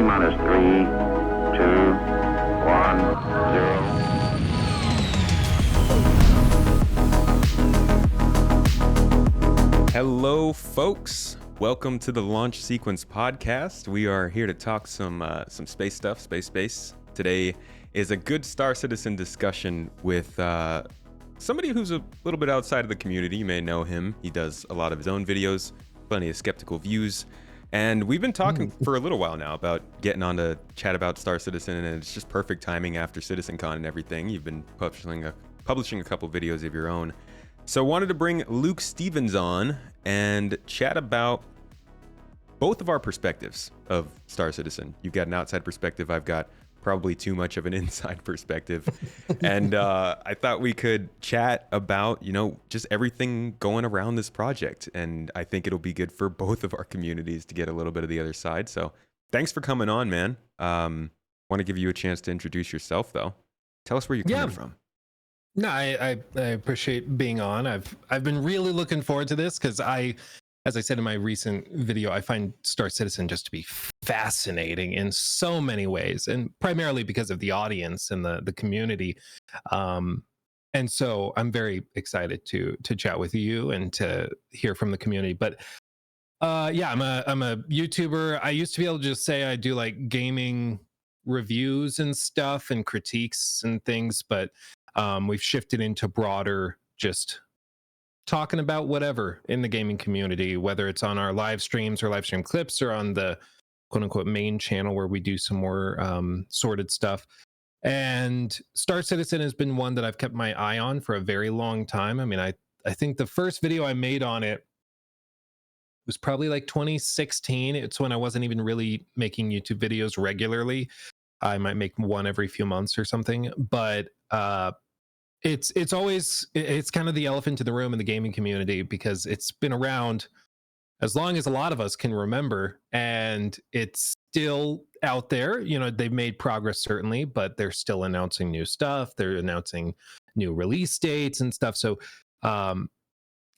minus 3, 2, 1, 0. Hello, folks. Welcome to the Launch Sequence podcast. We are here to talk some space stuff, space. Today is a good Star Citizen discussion with somebody who's a little bit outside of the community. You may know him. He does a lot of his own videos, plenty of skeptical views. And we've been talking for a little while now about getting on to chat about Star Citizen, and it's just perfect timing after CitizenCon and everything. You've been publishing a couple videos of your own. So wanted to bring LukeStephens on and chat about both of our perspectives of Star Citizen. You've got an outside perspective. I've got probably too much of an inside perspective. And I thought we could chat about, just everything going around this project. And I think it'll be good for both of our communities to get a little bit of the other side. So thanks for coming on, man. Want to give you a chance to introduce yourself, though. Tell us where you're coming from. No, I appreciate being on. I've been really looking forward to this because as I said in my recent video, I find Star Citizen just to be fascinating in so many ways, and primarily because of the audience and the community. And so I'm very excited to chat with you and to hear from the community. But I'm a YouTuber. I used to be able to just say I do like gaming reviews and stuff and critiques and things, but we've shifted into broader, just talking about whatever in the gaming community, whether it's on our live streams or live stream clips or on the quote unquote main channel where we do some more sorted stuff. And Star Citizen has been one that I've kept my eye on for a very long time. I mean, I think the first video I made on it was probably like 2016. It's when I wasn't even really making YouTube videos regularly. I might make one every few months or something, but it's kind of the elephant in the room in the gaming community because it's been around as long as a lot of us can remember, and it's still out there. They've made progress certainly, but they're still announcing new stuff. They're announcing new release dates and stuff. So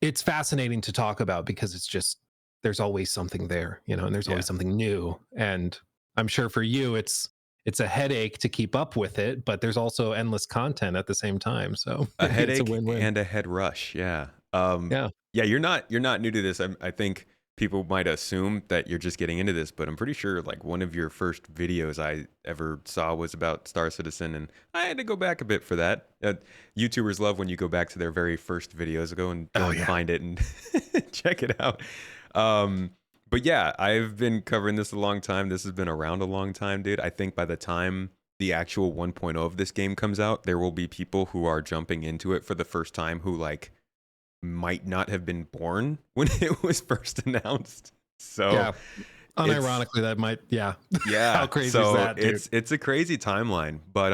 it's fascinating to talk about because it's just, there's always something there, and there's always something new. And I'm sure for you, it's a headache to keep up with it, but there's also endless content at the same time. So a headache it's a win-win. and a head rush. Yeah. You're not new to this. I think people might assume that you're just getting into this, but I'm pretty sure like one of your first videos I ever saw was about Star Citizen, and I had to go back a bit for that. YouTubers love when you go back to their very first videos, go and find it and check it out. But yeah, I've been covering this a long time. This has been around a long time, dude. I think by the time the actual 1.0 of this game comes out, there will be people who are jumping into it for the first time who like might not have been born when it was first announced. So yeah, unironically, that might, yeah. How crazy is that, dude? It's a crazy timeline, but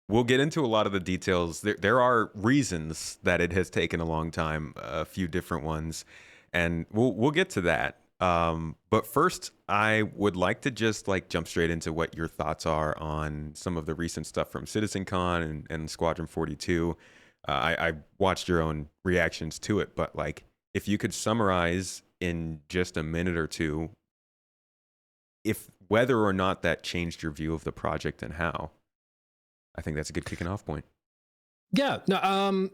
we'll get into a lot of the details. There are reasons that it has taken a long time, a few different ones, and we'll get to that. But first, I would like to just like jump straight into what your thoughts are on some of the recent stuff from CitizenCon and Squadron 42. I watched your own reactions to it, but like if you could summarize in just a minute or two, if whether or not that changed your view of the project and how, I think that's a good kicking off point. Yeah. No.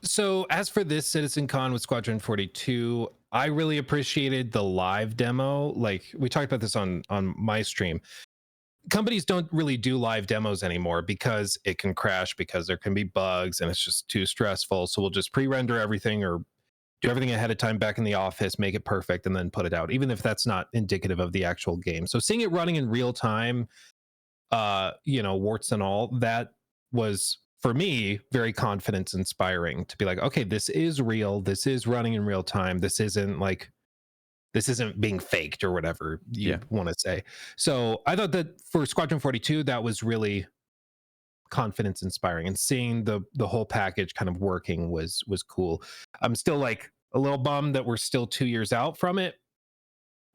So as for this CitizenCon with Squadron 42, I really appreciated the live demo. Like we talked about this on my stream. Companies don't really do live demos anymore because it can crash, because there can be bugs and it's just too stressful. So we'll just pre-render everything or do everything ahead of time back in the office, make it perfect, and then put it out, even if that's not indicative of the actual game. So seeing it running in real time, warts and all, that was, for me, very confidence inspiring to be like, okay, this is real. This is running in real time. This isn't being faked or whatever you want to say. So I thought that for Squadron 42, that was really confidence inspiring, and seeing the whole package kind of working was cool. I'm still like a little bummed that we're still 2 years out from it,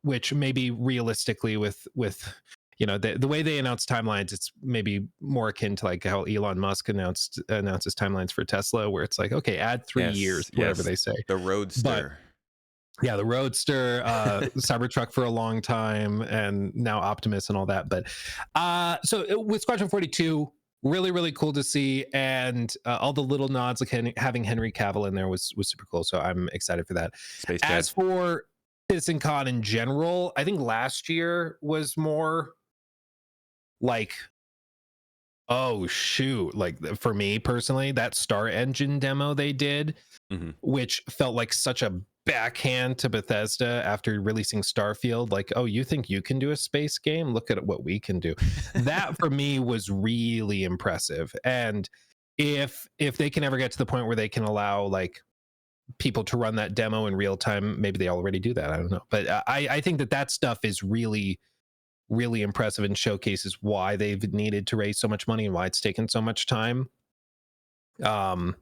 which maybe realistically with the way they announce timelines, it's maybe more akin to like how Elon Musk announces timelines for Tesla, where it's like, okay, add 3 years, whatever they say. The Roadster. Yeah, the Roadster, Cybertruck for a long time, and now Optimus and all that. But with Squadron 42, really, really cool to see, and all the little nods, like having Henry Cavill in there was super cool. So I'm excited for that. Space As Dad. for CitizenCon in general, I think last year was more like, oh shoot, like for me personally, that Star Engine demo they did, Hmm. which felt like such a backhand to Bethesda after releasing Starfield. Like, oh, you think you can do a space game? Look at what we can do. That for me was really impressive. And if they can ever get to the point where they can allow like people to run that demo in real time, maybe they already do that. I don't know, but I think that stuff is really really impressive and showcases why they've needed to raise so much money and why it's taken so much time. Um,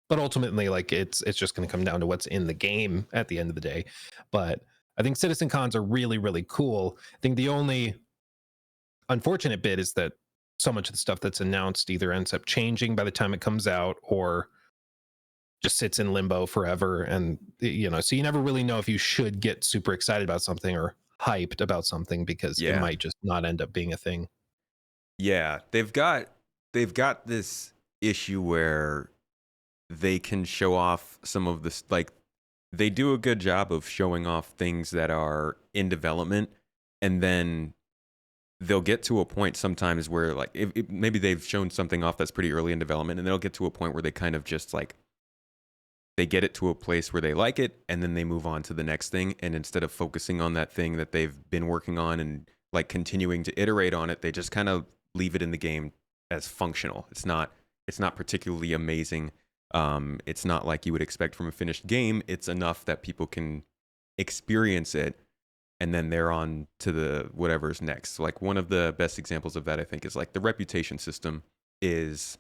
but ultimately, like it's just going to come down to what's in the game at the end of the day. But I think citizen cons are really really cool. I think the only unfortunate bit is that so much of the stuff that's announced either ends up changing by the time it comes out or just sits in limbo forever. And so you never really know if you should get super excited about something or hyped about something because it Yeah. might just not end up being a thing. Yeah, they've got this issue where they can show off some of this, like they do a good job of showing off things that are in development, and then they'll get to a point sometimes where like if maybe they've shown something off that's pretty early in development, and they'll get to a point where they kind of just like they get it to a place where they like it, and then they move on to the next thing, and instead of focusing on that thing that they've been working on and like continuing to iterate on it, they just kind of leave it in the game as functional. It's not particularly amazing. It's not like you would expect from a finished game. It's enough that people can experience it, and then they're on to the whatever's next. So like one of the best examples of that, I think, is like the reputation system is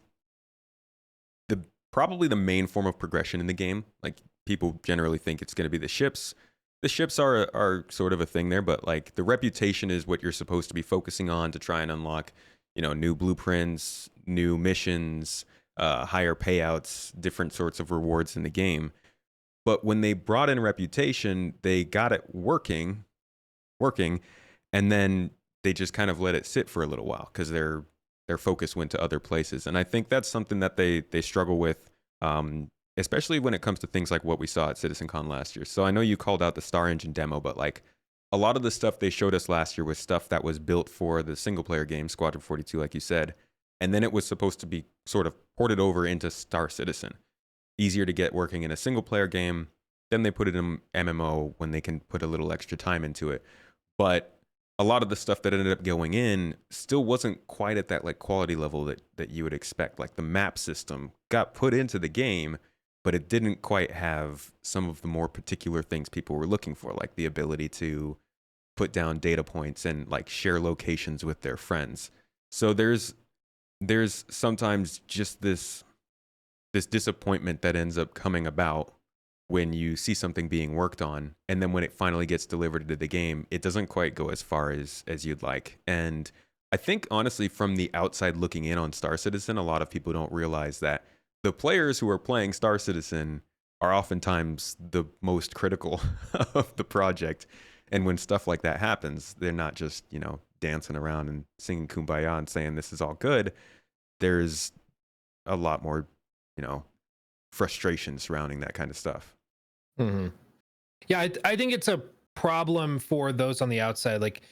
the probably the main form of progression in the game. Like people generally think it's going to be the ships. The ships are sort of a thing there, but like the reputation is what you're supposed to be focusing on to try and unlock, new blueprints, new missions, higher payouts, different sorts of rewards in the game. But when they brought in reputation, they got it working, and then they just kind of let it sit for a little while because their focus went to other places. And I think that's something that they struggle with, especially when it comes to things like what we saw at CitizenCon last year. So I know you called out the Star Engine demo, but like a lot of the stuff they showed us last year was stuff that was built for the single player game, Squadron 42, like you said. And then it was supposed to be sort of ported over into Star Citizen. Easier to get working in a single player game. Then they put it in MMO when they can put a little extra time into it. But a lot of the stuff that ended up going in still wasn't quite at that like quality level that you would expect. Like the map system got put into the game, but it didn't quite have some of the more particular things people were looking for, like the ability to put down data points and like share locations with their friends. So there's sometimes just this disappointment that ends up coming about when you see something being worked on, and then when it finally gets delivered into the game, it doesn't quite go as far as you'd like. And I think honestly, from the outside looking in on Star Citizen, a lot of people don't realize that the players who are playing Star Citizen are oftentimes the most critical of the project. And when stuff like that happens, they're not just, dancing around and singing Kumbaya and saying this is all good. There's a lot more, frustration surrounding that kind of stuff. Mm-hmm. Yeah, I think it's a problem for those on the outside, like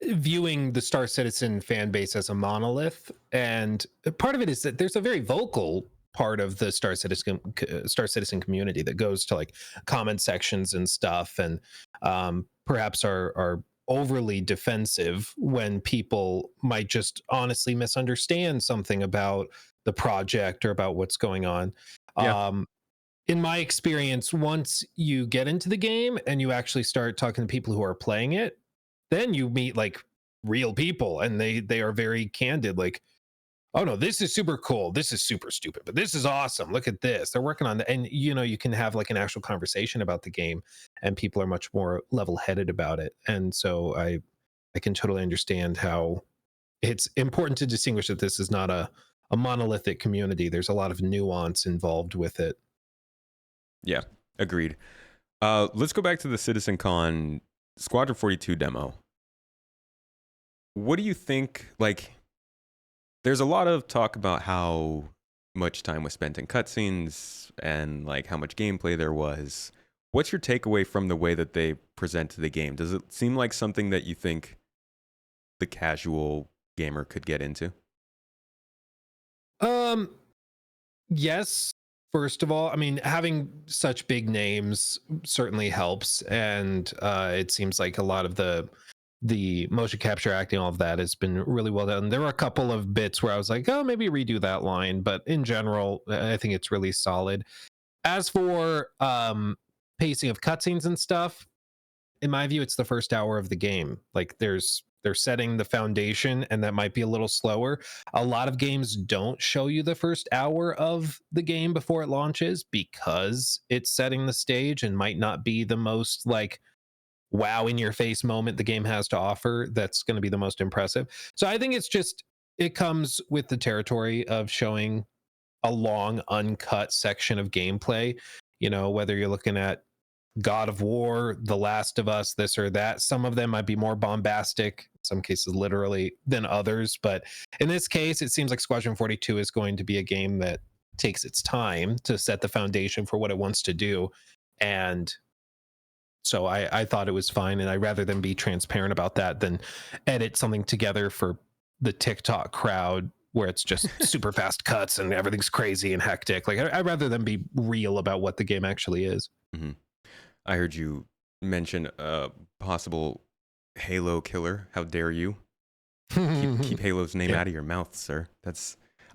viewing the Star Citizen fan base as a monolith. And part of it is that there's a very vocal part of the Star Citizen community that goes to like comment sections and stuff, and perhaps are overly defensive when people might just honestly misunderstand something about the project or about what's going on. Yeah. In my experience, once you get into the game and you actually start talking to people who are playing it, then you meet like real people, and they are very candid. Like, oh no, this is super cool. This is super stupid, but this is awesome. Look at this. They're working on that, and you can have like an actual conversation about the game, and people are much more level-headed about it. And so I can totally understand how it's important to distinguish that this is not a monolithic community. There's a lot of nuance involved with it. Yeah, agreed. Let's go back to the CitizenCon Squadron 42 demo. What do you think? Like, there's a lot of talk about how much time was spent in cutscenes and like how much gameplay there was. What's your takeaway from the way that they presented the game? Does it seem like something that you think the casual gamer could get into? Yes. First of all, I mean, having such big names certainly helps, and it seems like a lot of the motion capture acting, all of that has been really well done. There were a couple of bits where I was like, oh, maybe redo that line, but in general, I think it's really solid. As for pacing of cutscenes and stuff, in my view, it's the first hour of the game. Like they're setting the foundation, and that might be a little slower. A lot of games don't show you the first hour of the game before it launches because it's setting the stage and might not be the most like wow in your face moment the game has to offer that's going to be the most impressive. So I think it's just it comes with the territory of showing a long uncut section of gameplay, whether you're looking at God of War, The Last of Us, this or that. Some of them might be more bombastic, in some cases literally, than others. But in this case, it seems like Squadron 42 is going to be a game that takes its time to set the foundation for what it wants to do. And so I thought it was fine. And I'd rather them be transparent about that than edit something together for the TikTok crowd where it's just super fast cuts and everything's crazy and hectic. Like I'd rather them be real about what the game actually is. Mm-hmm. I heard you mention a possible Halo killer. How dare you? Keep Halo's name out of your mouth, sir.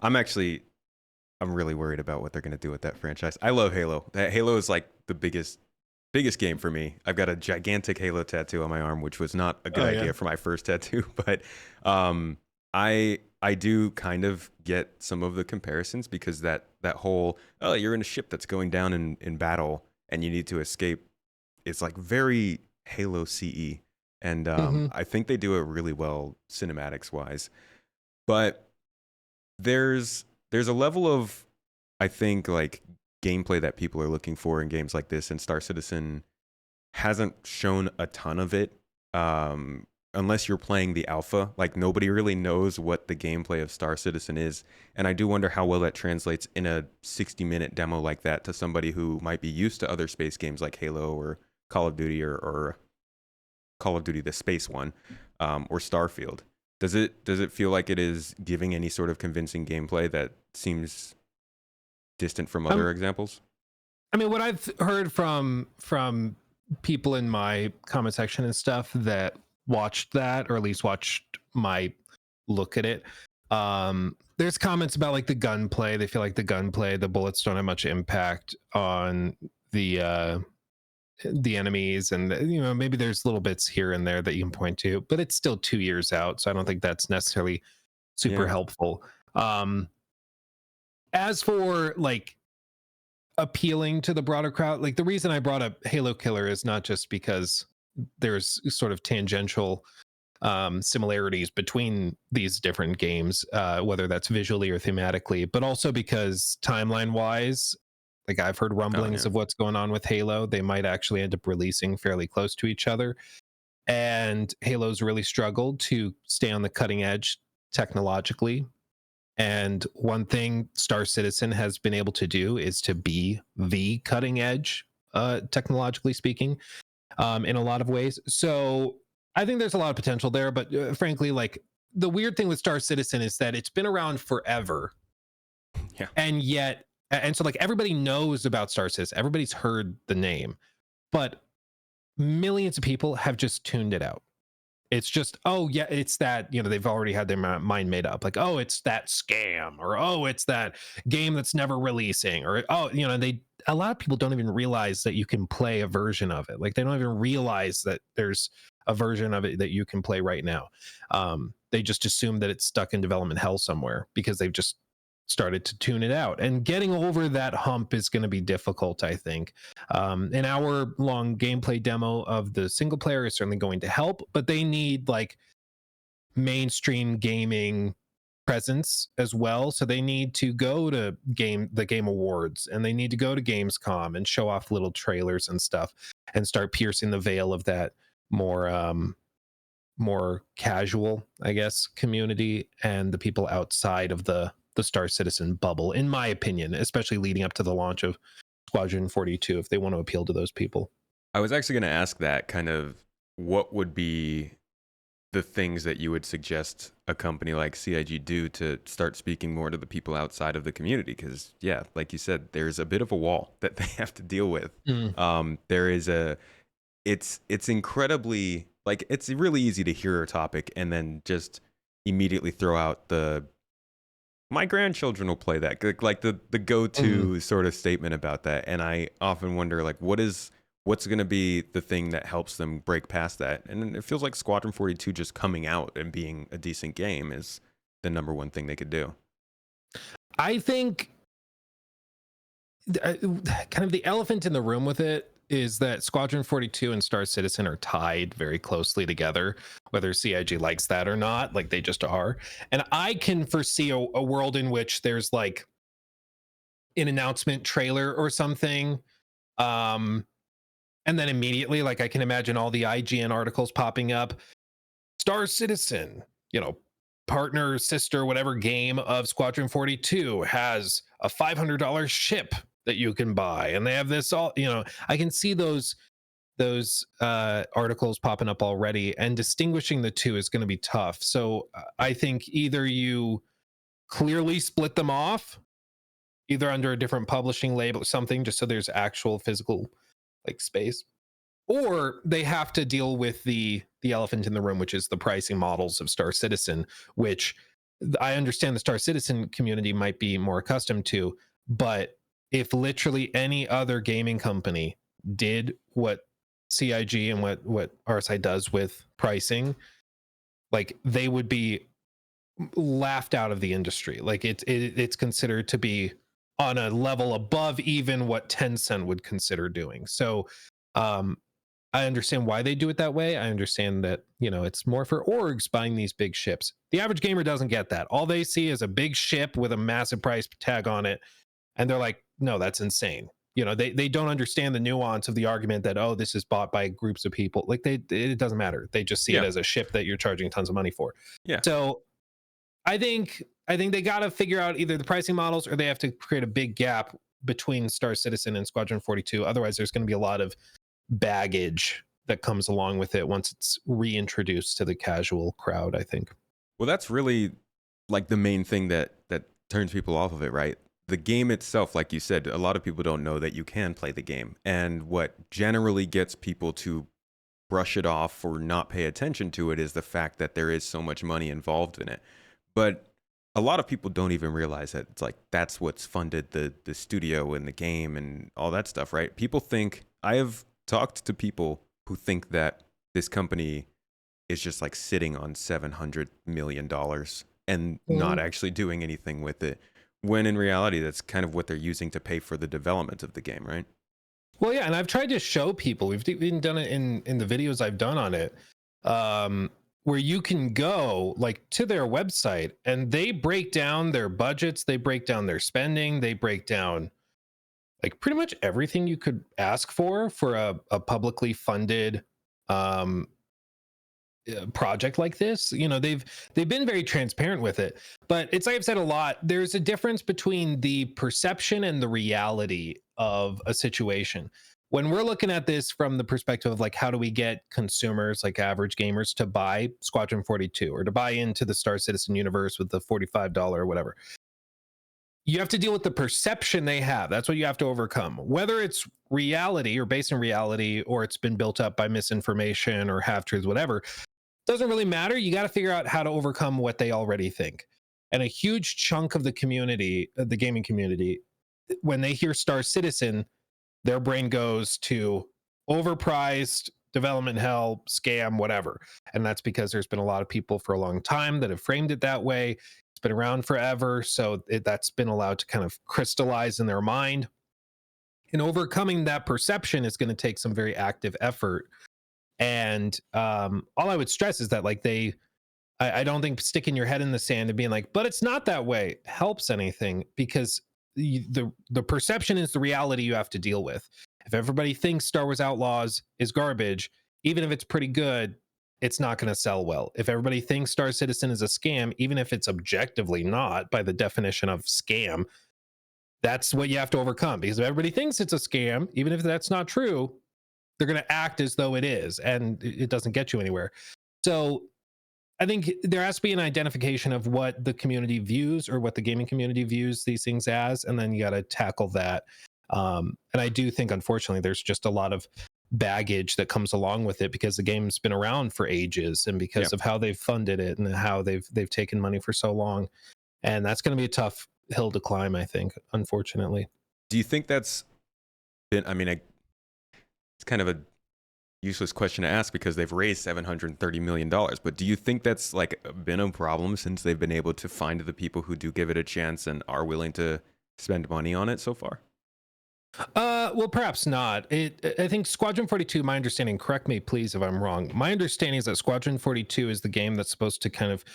I'm really worried about what they're going to do with that franchise. I love Halo. Halo is like the biggest game for me. I've got a gigantic Halo tattoo on my arm, which was not a good idea for my first tattoo, but I do kind of get some of the comparisons because that whole you're in a ship that's going down in battle and you need to escape. It's like very Halo CE, and I think they do it really well cinematics wise. But there's a level of, I think, like gameplay that people are looking for in games like this, and Star Citizen hasn't shown a ton of it. Unless you're playing the alpha, like nobody really knows what the gameplay of Star Citizen is. And I do wonder how well that translates in a 60-minute demo like that to somebody who might be used to other space games like Halo or Call of Duty or Call of Duty, the space one, or Starfield. Does it feel like it is giving any sort of convincing gameplay that seems distant from other examples? I mean, what I've heard from people in my comment section and stuff that watched that, or at least watched my look at it, there's comments about like the gunplay. They feel like the bullets don't have much impact on the enemies, and maybe there's little bits here and there that you can point to, but it's still 2 years out, so I don't think that's necessarily super helpful. As for like appealing to the broader crowd, like the reason I brought up Halo Killer is not just because there's sort of tangential similarities between these different games, whether that's visually or thematically, but also because timeline wise, like I've heard rumblings of what's going on with Halo. They might actually end up releasing fairly close to each other. And Halo's really struggled to stay on the cutting edge technologically. And one thing Star Citizen has been able to do is to be the cutting edge, technologically speaking, in a lot of ways. So I think there's a lot of potential there. But frankly, like the weird thing with Star Citizen is that it's been around forever. Yeah. And so like everybody knows about Star Citizen. Everybody's heard the name, but millions of people have just tuned it out. It's just, oh yeah, it's that, they've already had their mind made up. Like, oh, it's that scam, or oh, it's that game that's never releasing, or oh, a lot of people don't even realize that you can play a version of it. Like they don't even realize that there's a version of it that you can play right now. They just assume that it's stuck in development hell somewhere because they've just started to tune it out, and getting over that hump is going to be difficult. I think an hour-long gameplay demo of the single player is certainly going to help, but they need like mainstream gaming presence as well. So they need to go to the Game Awards, and they need to go to Gamescom and show off little trailers and stuff, and start piercing the veil of that more casual, I guess, community and the people outside of the Star Citizen bubble, in my opinion, especially leading up to the launch of Squadron 42, if they want to appeal to those people. I was actually going to ask that, kind of what would be the things that you would suggest a company like CIG do to start speaking more to the people outside of the community? Because, yeah, like you said, there's a bit of a wall that they have to deal with. There is it's incredibly, like, it's really easy to hear a topic and then just immediately throw out my grandchildren will play that, like the go-to sort of statement about that. And I often wonder, like, what's going to be the thing that helps them break past that? And it feels like Squadron 42 just coming out and being a decent game is the number one thing they could do. I think kind of the elephant in the room with it is that Squadron 42 and Star Citizen are tied very closely together, whether CIG likes that or not. Like, they just are. And I can foresee a world in which there's like an announcement trailer or something, and then immediately, like, I can imagine all the IGN articles popping up. Star Citizen, partner, sister, whatever game of Squadron 42 has a $500 ship that you can buy, and they have this all. I can see those articles popping up already, and distinguishing the two is going to be tough. So I think either you clearly split them off, either under a different publishing label or something, just so there's actual physical, like, space, or they have to deal with the elephant in the room, which is the pricing models of Star Citizen, which I understand the Star Citizen community might be more accustomed to. But if literally any other gaming company did what CIG and what RSI does with pricing, like, they would be laughed out of the industry. Like, it's considered to be on a level above even what Tencent would consider doing. So I understand why they do it that way. I understand that, it's more for orgs buying these big ships. The average gamer doesn't get that. All they see is a big ship with a massive price tag on it, and they're like, no, that's insane. They don't understand the nuance of the argument that, oh, this is bought by groups of people. Like, it doesn't matter. They just see it as a ship that you're charging tons of money for. Yeah. So I think they got to figure out either the pricing models, or they have to create a big gap between Star Citizen and Squadron 42. Otherwise, there's going to be a lot of baggage that comes along with it once it's reintroduced to the casual crowd, I think. Well, that's really, like, the main thing that turns people off of it, right? The game itself, like you said, a lot of people don't know that you can play the game. And what generally gets people to brush it off or not pay attention to it is the fact that there is so much money involved in it. But a lot of people don't even realize that it's like that's what's funded the studio and the game and all that stuff, right? People think, I have talked to people who think that this company is just like sitting on $700 million and not actually doing anything with it, when in reality, that's kind of what they're using to pay for the development of the game, right? Well, yeah, and I've tried to show people, we've even done it in the videos I've done on it, where you can go, like, to their website, and they break down their budgets, they break down their spending, they break down, like, pretty much everything you could ask for a publicly funded project like this. They've been very transparent with it. But it's like I've said a lot, there's a difference between the perception and the reality of a situation. When we're looking at this from the perspective of, like, how do we get consumers, like average gamers, to buy Squadron 42 or to buy into the Star Citizen universe with the $45 or whatever, you have to deal with the perception they have. That's what you have to overcome. Whether it's reality or based in reality, or it's been built up by misinformation or half-truths, whatever, doesn't really matter. You got to figure out how to overcome what they already think. And a huge chunk of the community, the gaming community, when they hear Star Citizen, their brain goes to overpriced, development hell, scam, whatever. And that's because there's been a lot of people for a long time that have framed it that way. It's been around forever. So that's been allowed to kind of crystallize in their mind. And overcoming that perception is going to take some very active effort. And all I would stress is that, like, I don't think sticking your head in the sand and being like, but it's not that way, helps anything, because the perception is the reality you have to deal with. If everybody thinks Star Wars Outlaws is garbage, even if it's pretty good, it's not going to sell well. If everybody thinks Star Citizen is a scam, even if it's objectively not by the definition of scam, that's what you have to overcome. Because if everybody thinks it's a scam, even if that's not true, they're going to act as though it is, and it doesn't get you anywhere. So I think there has to be an identification of what the community views, or what the gaming community views these things as, and then you got to tackle that. And I do think, unfortunately, there's just a lot of baggage that comes along with it, because the game's been around for ages, and because of how they've funded it and how they've taken money for so long, and that's going to be a tough hill to climb, I think, unfortunately. Do you think that's been? I mean, it's kind of a useless question to ask because they've raised $730 million. But do you think that's like been a problem since they've been able to find the people who do give it a chance and are willing to spend money on it so far? Well, perhaps not. I think Squadron 42, my understanding, correct me please if I'm wrong, my understanding is that Squadron 42 is the game that's supposed to kind of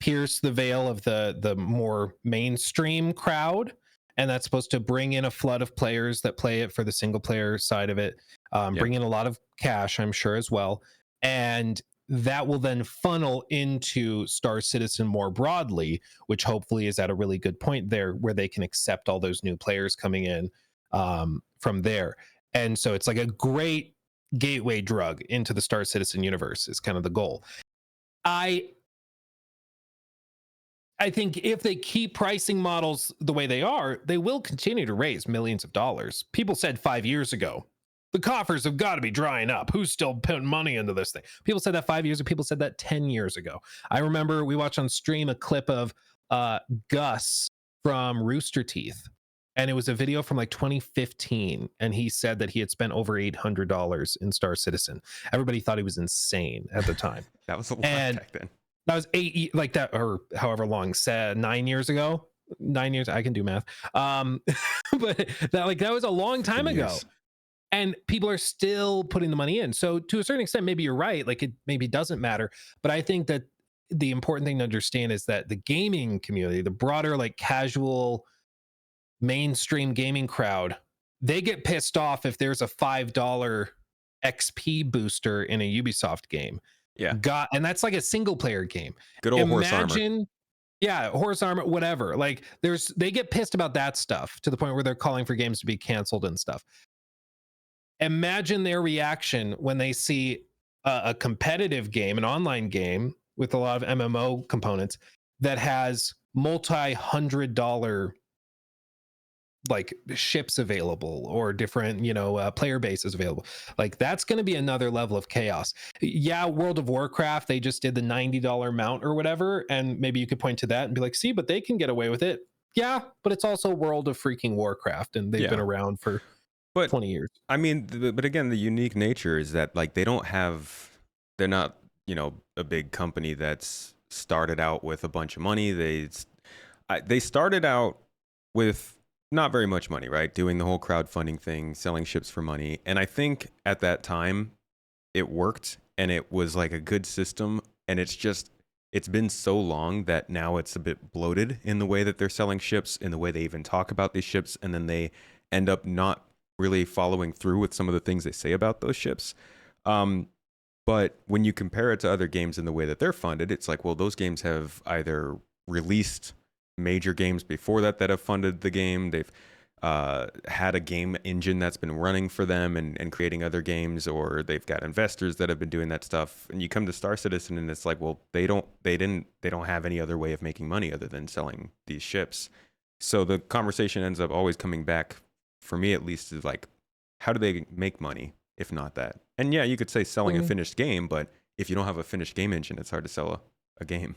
pierce the veil of the more mainstream crowd, and that's supposed to bring in a flood of players that play it for the single player side of it, bring in a lot of cash, I'm sure, as well, and that will then funnel into Star Citizen more broadly, which hopefully is at a really good point there where they can accept all those new players coming in from there. And so it's like a great gateway drug into the Star Citizen universe is kind of the goal. I think if they keep pricing models the way they are, they will continue to raise millions of dollars. People said 5 years ago, the coffers have got to be drying up. Who's still putting money into this thing? People said that 5 years ago. People said that 10 years ago. I remember we watched on stream a clip of Gus from Rooster Teeth, and it was a video from like 2015, and he said that he had spent over $800 in Star Citizen. Everybody thought he was insane at the time. That was a lot back then. That was like that, or however long, said 9 years ago. 9 years, I can do math. But that was a long time ago, and people are still putting the money in. So to a certain extent, maybe you're right. Like, it maybe doesn't matter, but I think that the important thing to understand is that the gaming community, the broader, like, casual mainstream gaming crowd, they get pissed off if there's a $5 XP booster in a Ubisoft game. And that's like a single player game. Good old horse armor. Yeah, horse armor, whatever. Like, they get pissed about that stuff to the point where they're calling for games to be canceled and stuff. Imagine their reaction when they see a competitive game, an online game with a lot of MMO components that has multi-$100 like ships available, or different, player bases available. Like, that's going to be another level of chaos. Yeah, World of Warcraft, they just did the $90 mount or whatever, and maybe you could point to that and be like, see, but they can get away with it. Yeah, but it's also World of freaking Warcraft, and they've been around for 20 years. I mean, but again, the unique nature is that, like, they're not, a big company that's started out with a bunch of money. They started out with not very much money, right? Doing the whole crowdfunding thing, selling ships for money. And I think at that time it worked, and it was like a good system. And it's been so long that now it's a bit bloated in the way that they're selling ships, in the way they even talk about these ships. And then they end up not really following through with some of the things they say about those ships. But when you compare it to other games in the way that they're funded, it's like, well, those games have either released major games before that have funded the game. They've had a game engine that's been running for them and creating other games, or they've got investors that have been doing that stuff. And you come to Star Citizen, and it's like, well, they don't have any other way of making money other than selling these ships. So the conversation ends up always coming back, for me at least, is like, how do they make money if not that? And yeah, you could say selling a finished game, but if you don't have a finished game engine, it's hard to sell a game.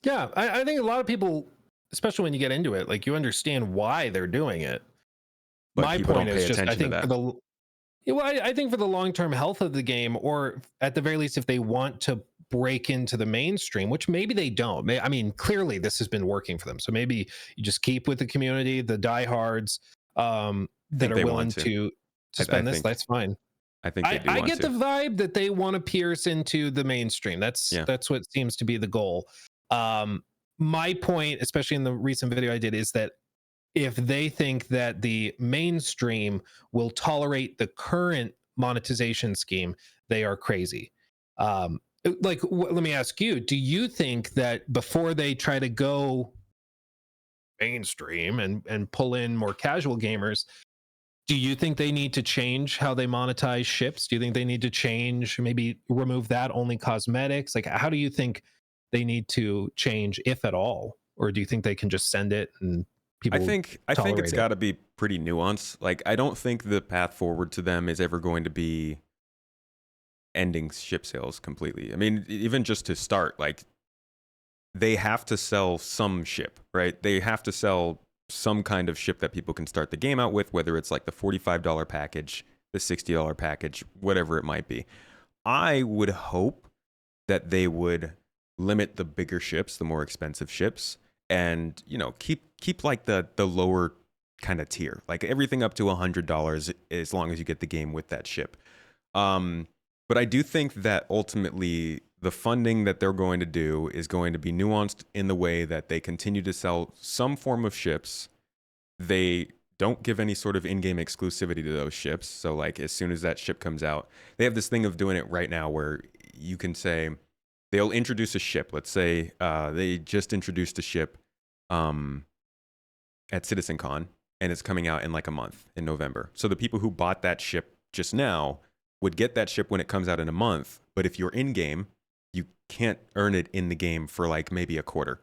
Yeah, I think a lot of people, especially when you get into it, like, you understand why they're doing it. But my point is just, I think I think for the long-term health of the game, or at the very least, if they want to break into the mainstream, which maybe they don't. I mean, clearly this has been working for them. So maybe you just keep with the community, the diehards that are willing to spend this. That's fine. I think they do I want get the to. vibe that they want to pierce into the mainstream. Yeah. That's what seems to be the goal. My point, especially in the recent video I did, is that if they think that the mainstream will tolerate the current monetization scheme, they are crazy. Let me ask you: do you think that before they try to go mainstream and pull in more casual gamers, do you think they need to change how they monetize ships? Do you think they need to change, maybe remove that only cosmetics? Like, how do you think they need to change, if at all? Or do you think they can just send it and I people think I think it's tolerate it? got to be pretty nuanced. Like I don't think the path forward to them is ever going to be ending ship sales completely. I mean, even just to start, like they have to sell some ship, right? They have to sell some kind of ship that people can start the game out with, whether it's like the $45 package, the $60 package, whatever it might be. I would hope that they would limit the bigger ships, the more expensive ships, and keep like the lower kind of tier, like everything up to $100 as long as you get the game with that ship. But I do think that ultimately the funding that they're going to do is going to be nuanced in the way that they continue to sell some form of ships. They don't give any sort of in-game exclusivity to those ships. So like as soon as that ship comes out, they have this thing of doing it right now where you can say they'll introduce a ship. Let's say they just introduced a ship at CitizenCon and it's coming out in like a month in November. So the people who bought that ship just now would get that ship when it comes out in a month. But if you're in game, you can't earn it in the game for like maybe a quarter.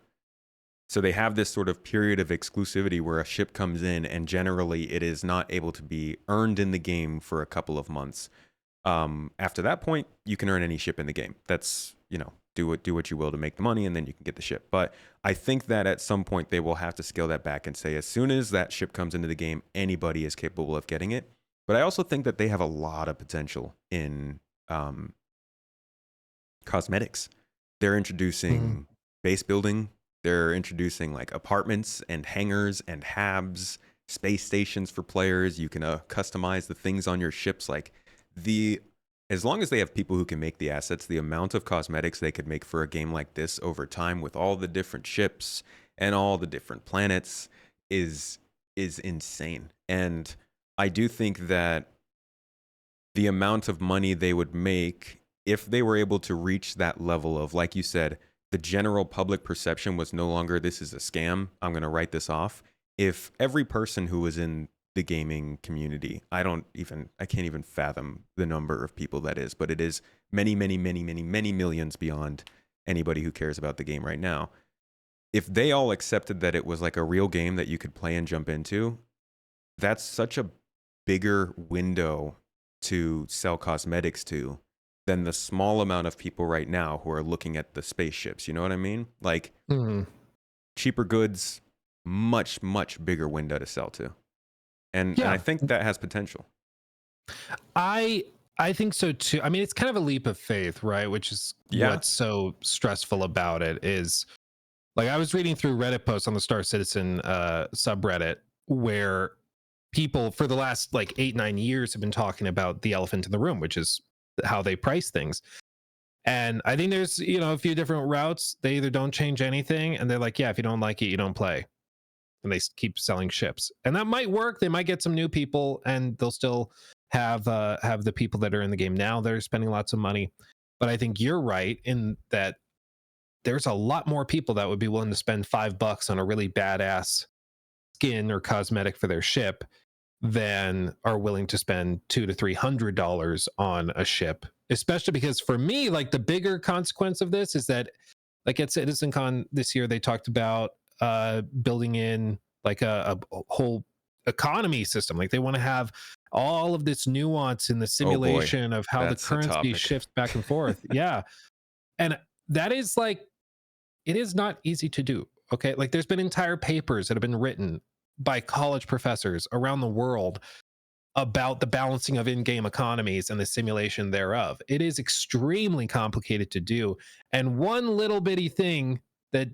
So they have this sort of period of exclusivity where a ship comes in and generally it is not able to be earned in the game for a couple of months. After that point, you can earn any ship in the game. That's, do what you will to make the money and then you can get the ship. But I think that at some point they will have to scale that back and say as soon as that ship comes into the game, anybody is capable of getting it. But I also think that they have a lot of potential in cosmetics. They're introducing base building. They're introducing like apartments and hangars and habs, space stations for players. You can customize the things on your ships. Like as long as they have people who can make the assets, the amount of cosmetics they could make for a game like this over time with all the different ships and all the different planets is insane. And I do think that the amount of money they would make if they were able to reach that level of, like you said, the general public perception was no longer this is a scam, I'm going to write this off. If every person who was in the gaming community, I can't even fathom the number of people that is, but it is many, many, many, many, many millions beyond anybody who cares about the game right now. If they all accepted that it was like a real game that you could play and jump into, that's such a bigger window to sell cosmetics to than the small amount of people right now who are looking at the spaceships. You know what I mean? Like cheaper goods, much, much bigger window to sell to. And I think that has potential. I think so too. I mean, it's kind of a leap of faith, right? Which is what's so stressful about it is, like, I was reading through Reddit posts on the Star Citizen subreddit where people for the last like 8-9 years have been talking about the elephant in the room, which is how they price things. And I think there's a few different routes. They either don't change anything and they're like, yeah, if you don't like it, you don't play, and they keep selling ships. And that might work. They might get some new people and they'll still have the people that are in the game now that are spending lots of money. But I think you're right in that there's a lot more people that would be willing to spend $5 on a really badass skin or cosmetic for their ship than are willing to spend $200 to $300 on a ship. Especially because for me, like, the bigger consequence of this is that, like, at CitizenCon this year, they talked about building in like a whole economy system. Like, they want to have all of this nuance in the simulation of how the That's a currency topic. shifts back and forth. Yeah. And that is like, it is not easy to do. Okay. Like, there's been entire papers that have been written by college professors around the world about the balancing of in-game economies and the simulation thereof. It is extremely complicated to do. And one little bitty thing that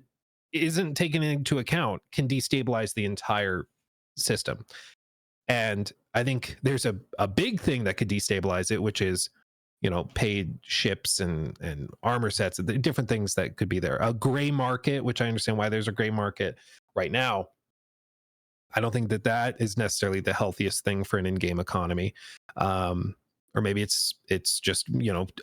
isn't taken into account can destabilize the entire system. And I think there's a big thing that could destabilize it, which is, paid ships and armor sets, and the different things that could be there. A gray market, which I understand why there's a gray market right now. I don't think that is necessarily the healthiest thing for an in-game economy. Or maybe it's just,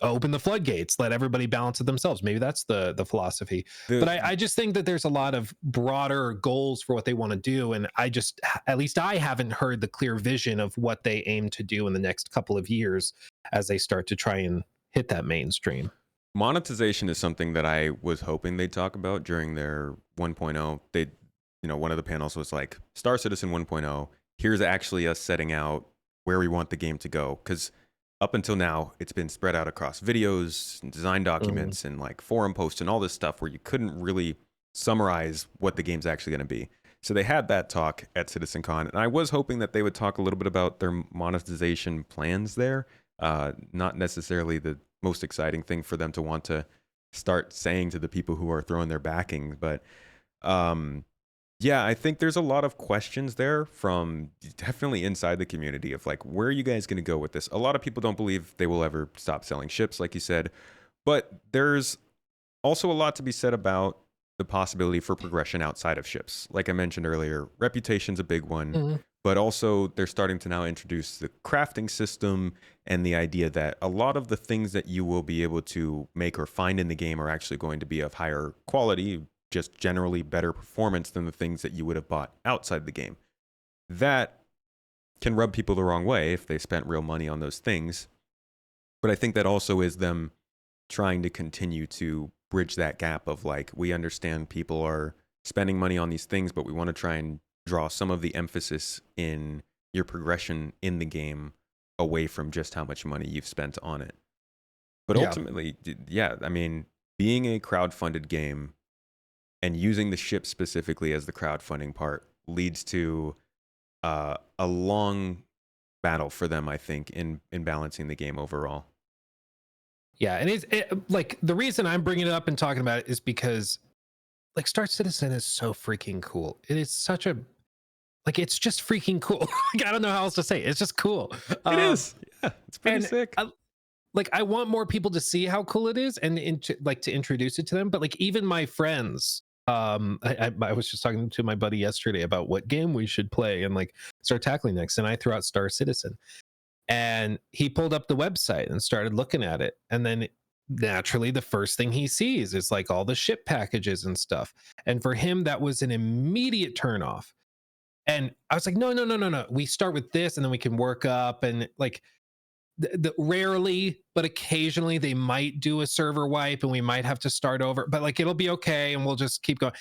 open the floodgates, let everybody balance it themselves. Maybe that's the philosophy. But I just think that there's a lot of broader goals for what they want to do, and at least I haven't heard the clear vision of what they aim to do in the next couple of years as they start to try and hit that mainstream. Monetization is something that I was hoping they'd talk about during their 1.0. They, one of the panels was like, Star Citizen 1.0, here's actually us setting out where we want the game to go. Because up until now, it's been spread out across videos and design documents and like forum posts and all this stuff where you couldn't really summarize what the game's actually going to be. So they had that talk at CitizenCon, and I was hoping that they would talk a little bit about their monetization plans there. Not necessarily the most exciting thing for them to want to start saying to the people who are throwing their backing, but yeah, I think there's a lot of questions there from definitely inside the community of like, where are you guys going to go with this? A lot of people don't believe they will ever stop selling ships, like you said, but there's also a lot to be said about the possibility for progression outside of ships. Like I mentioned earlier, reputation's a big one, but also they're starting to now introduce the crafting system and the idea that a lot of the things that you will be able to make or find in the game are actually going to be of higher quality, just generally better performance than the things that you would have bought outside the game. That can rub people the wrong way if they spent real money on those things. But I think that also is them trying to continue to bridge that gap of like, we understand people are spending money on these things, but we want to try and draw some of the emphasis in your progression in the game away from just how much money you've spent on it. But ultimately, yeah, I mean, being a crowdfunded game and using the ship specifically as the crowdfunding part leads to a long battle for them, I think, in balancing the game overall. Yeah, and like the reason I'm bringing it up and talking about it is because like Star Citizen is so freaking cool. It is such a it's just freaking cool. Like, I don't know how else to say it. It's just cool. It is. Yeah, it's pretty sick. I want more people to see how cool it is and to introduce it to them. But like even my friends, I was just talking to my buddy yesterday about what game we should play and like start tackling next. And I threw out Star Citizen. And he pulled up the website and started looking at it. And then naturally, the first thing he sees is like all the ship packages and stuff. And for him, that was an immediate turnoff. And I was like, no. We start with this and then we can work up. And like rarely, but occasionally they might do a server wipe and we might have to start over. But like it'll be okay and we'll just keep going.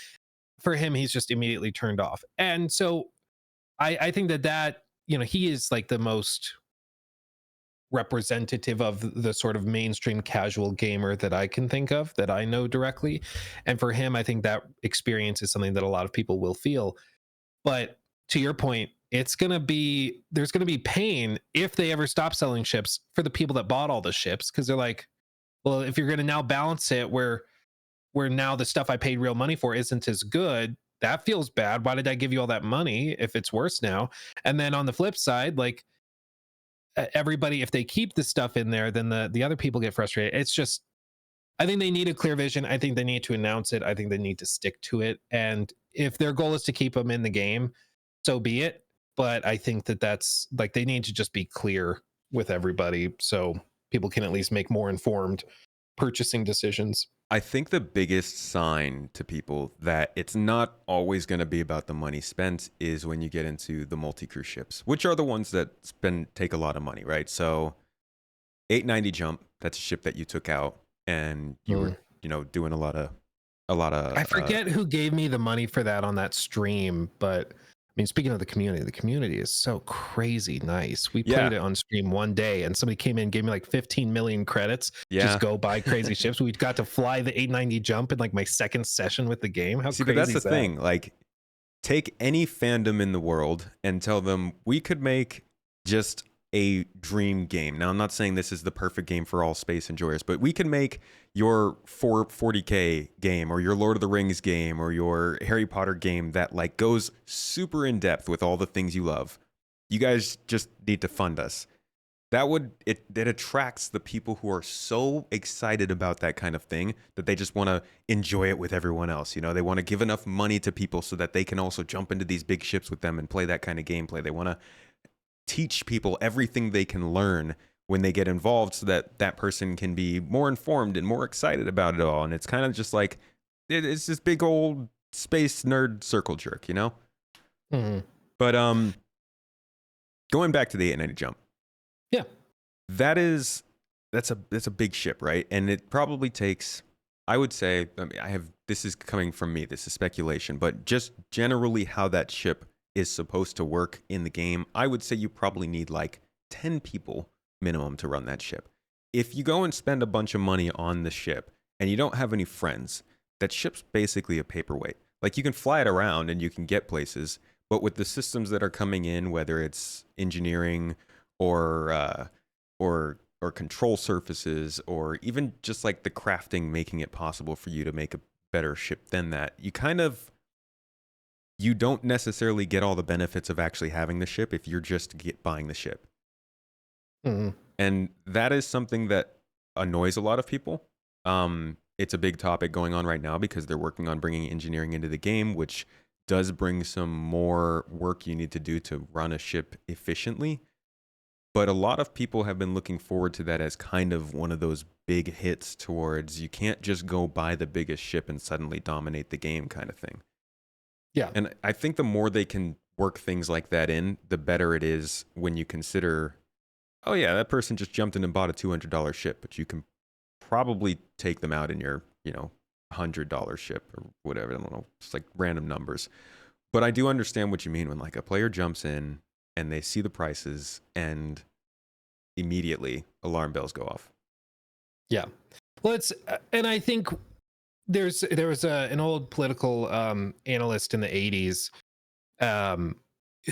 For him, he's just immediately turned off. And so I think that he is like the most representative of the sort of mainstream casual gamer that I can think of, that I know directly. And for him, I think that experience is something that a lot of people will feel. But to your point, there's going to be pain if they ever stop selling ships for the people that bought all the ships, because they're like, well, if you're going to now balance it where now the stuff I paid real money for isn't as good, that feels bad. Why did I give you all that money if it's worse now? And then on the flip side, like, everybody, if they keep the stuff in there, then the other people get frustrated. It's just, I think they need a clear vision. I think they need to announce it. I think they need to stick to it. And if their goal is to keep them in the game, so be it. But I think that's like, they need to just be clear with everybody so people can at least make more informed purchasing decisions. I think the biggest sign to people that it's not always going to be about the money spent is when you get into the multi-crew ships, which are the ones that take a lot of money, right? So 890 Jump, that's a ship that you took out and you were, doing a lot of. I forget who gave me the money for that on that stream, but I mean, speaking of the community is so crazy nice. We played it on stream one day and somebody came in and gave me like 15 million credits. Just go buy crazy ships. We got to fly the 890 Jump in like my second session with the game. How crazy but that's is the thing. Like, take any fandom in the world and tell them we could make just a dream game. Now, I'm not saying this is the perfect game for all space enjoyers, but we can make your 40K game or your Lord of the Rings game or your Harry Potter game that like goes super in depth with all the things you love. you guys just need to fund us. It attracts the people who are so excited about that kind of thing that they just want to enjoy it with everyone else. They want to give enough money to people so that they can also jump into these big ships with them and play that kind of gameplay. They want to teach people everything they can learn when they get involved so that that person can be more informed and more excited about it all. And it's kind of just like, it's this big old space nerd circle jerk, Mm-hmm. But going back to the 890 jump. Yeah. That's a big ship, right? And it probably takes, I would say, this is coming from me, this is speculation, but just generally how that ship is supposed to work in the game, I would say you probably need like 10 people minimum to run that ship. If you go and spend a bunch of money on the ship and you don't have any friends, that ship's basically a paperweight. Like, you can fly it around and you can get places, but with the systems that are coming in, whether it's engineering or control surfaces, or even just like the crafting, making it possible for you to make a better ship than that, you don't necessarily get all the benefits of actually having the ship if you're just buying the ship. Mm-hmm. And that is something that annoys a lot of people. It's a big topic going on right now because they're working on bringing engineering into the game, which does bring some more work you need to do to run a ship efficiently. But a lot of people have been looking forward to that as kind of one of those big hits towards, you can't just go buy the biggest ship and suddenly dominate the game kind of thing. Yeah. And I think the more they can work things like that in, the better it is when you consider, oh yeah, that person just jumped in and bought a $200 ship, but you can probably take them out in your, $100 ship or whatever. I don't know, just like random numbers. But I do understand what you mean when like a player jumps in and they see the prices and immediately alarm bells go off. Yeah. Well, and I think there was an old political analyst in the 80s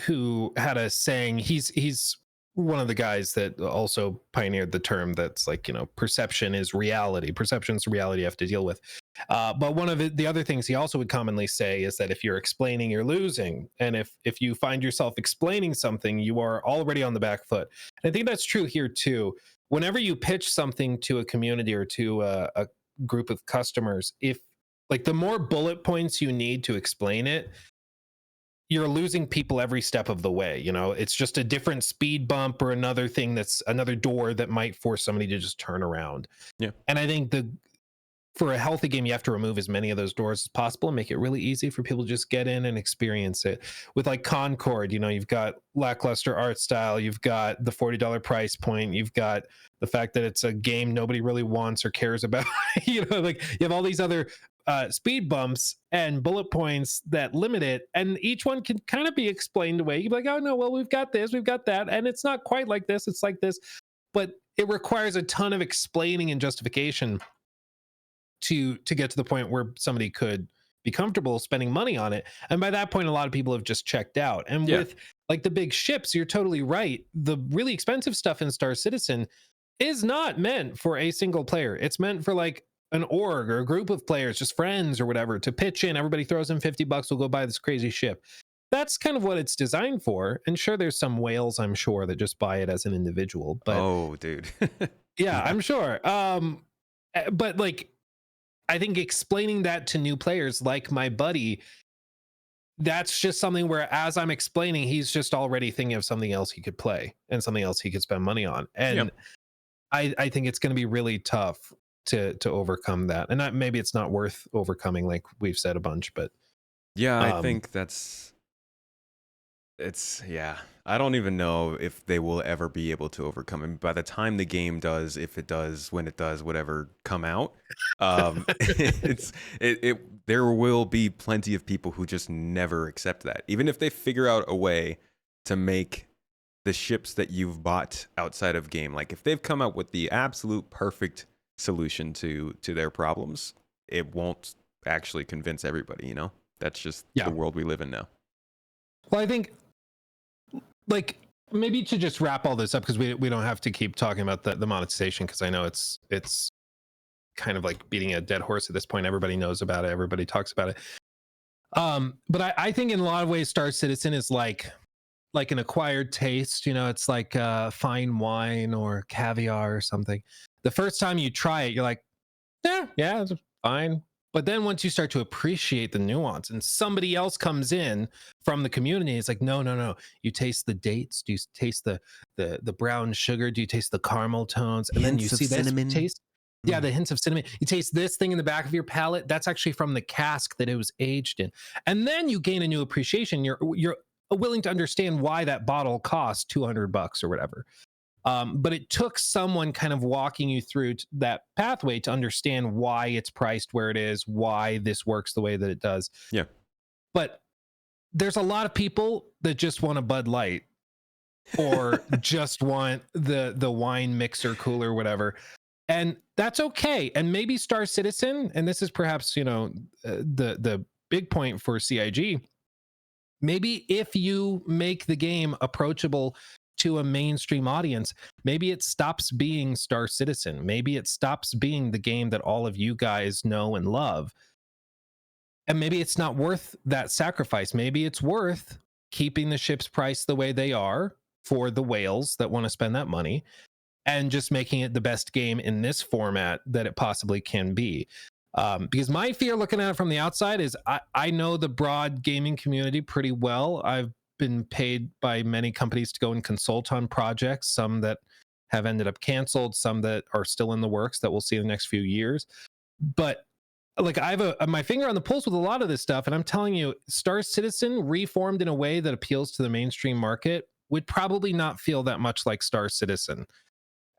who had a saying. He's one of the guys that also pioneered the term that's like, perception is reality. Perception's the reality you have to deal with. But one of the other things he also would commonly say is that if you're explaining, you're losing. And if you find yourself explaining something, you are already on the back foot. And I think that's true here too. Whenever you pitch something to a community or to a group of customers, if like the more bullet points you need to explain it, you're losing people every step of the way. It's just a different speed bump or another thing that's another door that might force somebody to just turn around. Yeah. And I think for a healthy game, you have to remove as many of those doors as possible and make it really easy for people to just get in and experience it. With like Concord, you've got lackluster art style, you've got the $40 price point, you've got the fact that it's a game nobody really wants or cares about. Like you have all these other speed bumps and bullet points that limit it, and each one can kind of be explained away. You'd be like, oh no, well, we've got this, we've got that, and it's not quite like this, it's like this. But it requires a ton of explaining and justification to get to the point where somebody could be comfortable spending money on it. And by that point, a lot of people have just checked out. And with like the big ships, you're totally right. The really expensive stuff in Star Citizen is not meant for a single player. It's meant for like an org or a group of players, just friends or whatever, to pitch in. Everybody throws in $50, we'll go buy this crazy ship. That's kind of what it's designed for. And sure, there's some whales, I'm sure, that just buy it as an individual. But oh, dude. yeah, I'm sure. But like, I think explaining that to new players like my buddy, that's just something where as I'm explaining, he's just already thinking of something else he could play and something else he could spend money on. And I think it's going to be really tough to overcome that. And maybe it's not worth overcoming, like we've said a bunch, but I think I don't even know if they will ever be able to overcome it. By the time the game does, if it does, when it does, whatever, come out, there will be plenty of people who just never accept that. Even if they figure out a way to make the ships that you've bought outside of game, like if they've come out with the absolute perfect solution to their problems, it won't actually convince everybody, That's just the world we live in now. Well, I think, like, maybe to just wrap all this up, because we don't have to keep talking about the monetization, because I know it's kind of like beating a dead horse at this point. Everybody knows about it. Everybody talks about it. But I think in a lot of ways, Star Citizen is like like an acquired taste. It's like fine wine or caviar or something. The first time you try it, you're like, yeah, it's fine. But then once you start to appreciate the nuance and somebody else comes in from the community, it's like, no, no, no. You taste the dates. Do you taste the brown sugar? Do you taste the caramel tones? And then you Hints of see this cinnamon. taste. Yeah, the hints of cinnamon. You taste this thing in the back of your palate. That's actually from the cask that it was aged in. And then you gain a new appreciation. You're willing to understand why that bottle costs $200 or whatever. But it took someone kind of walking you through that pathway to understand why it's priced where it is, why this works the way that it does. Yeah. But there's a lot of people that just want a Bud Light or just want the wine mixer cooler, whatever. And that's okay. And maybe Star Citizen, and this is perhaps, the big point for CIG. Maybe if you make the game approachable to a mainstream audience, maybe it stops being Star Citizen. Maybe it stops being the game that all of you guys know and love. And maybe it's not worth that sacrifice. Maybe it's worth keeping the ships priced the way they are for the whales that want to spend that money and just making it the best game in this format that it possibly can be. Because my fear looking at it from the outside is I know the broad gaming community pretty well. I've been paid by many companies to go and consult on projects, some that have ended up canceled, some that are still in the works that we'll see in the next few years. But like I have my finger on the pulse with a lot of this stuff, and I'm telling you, Star Citizen reformed in a way that appeals to the mainstream market would probably not feel that much like Star Citizen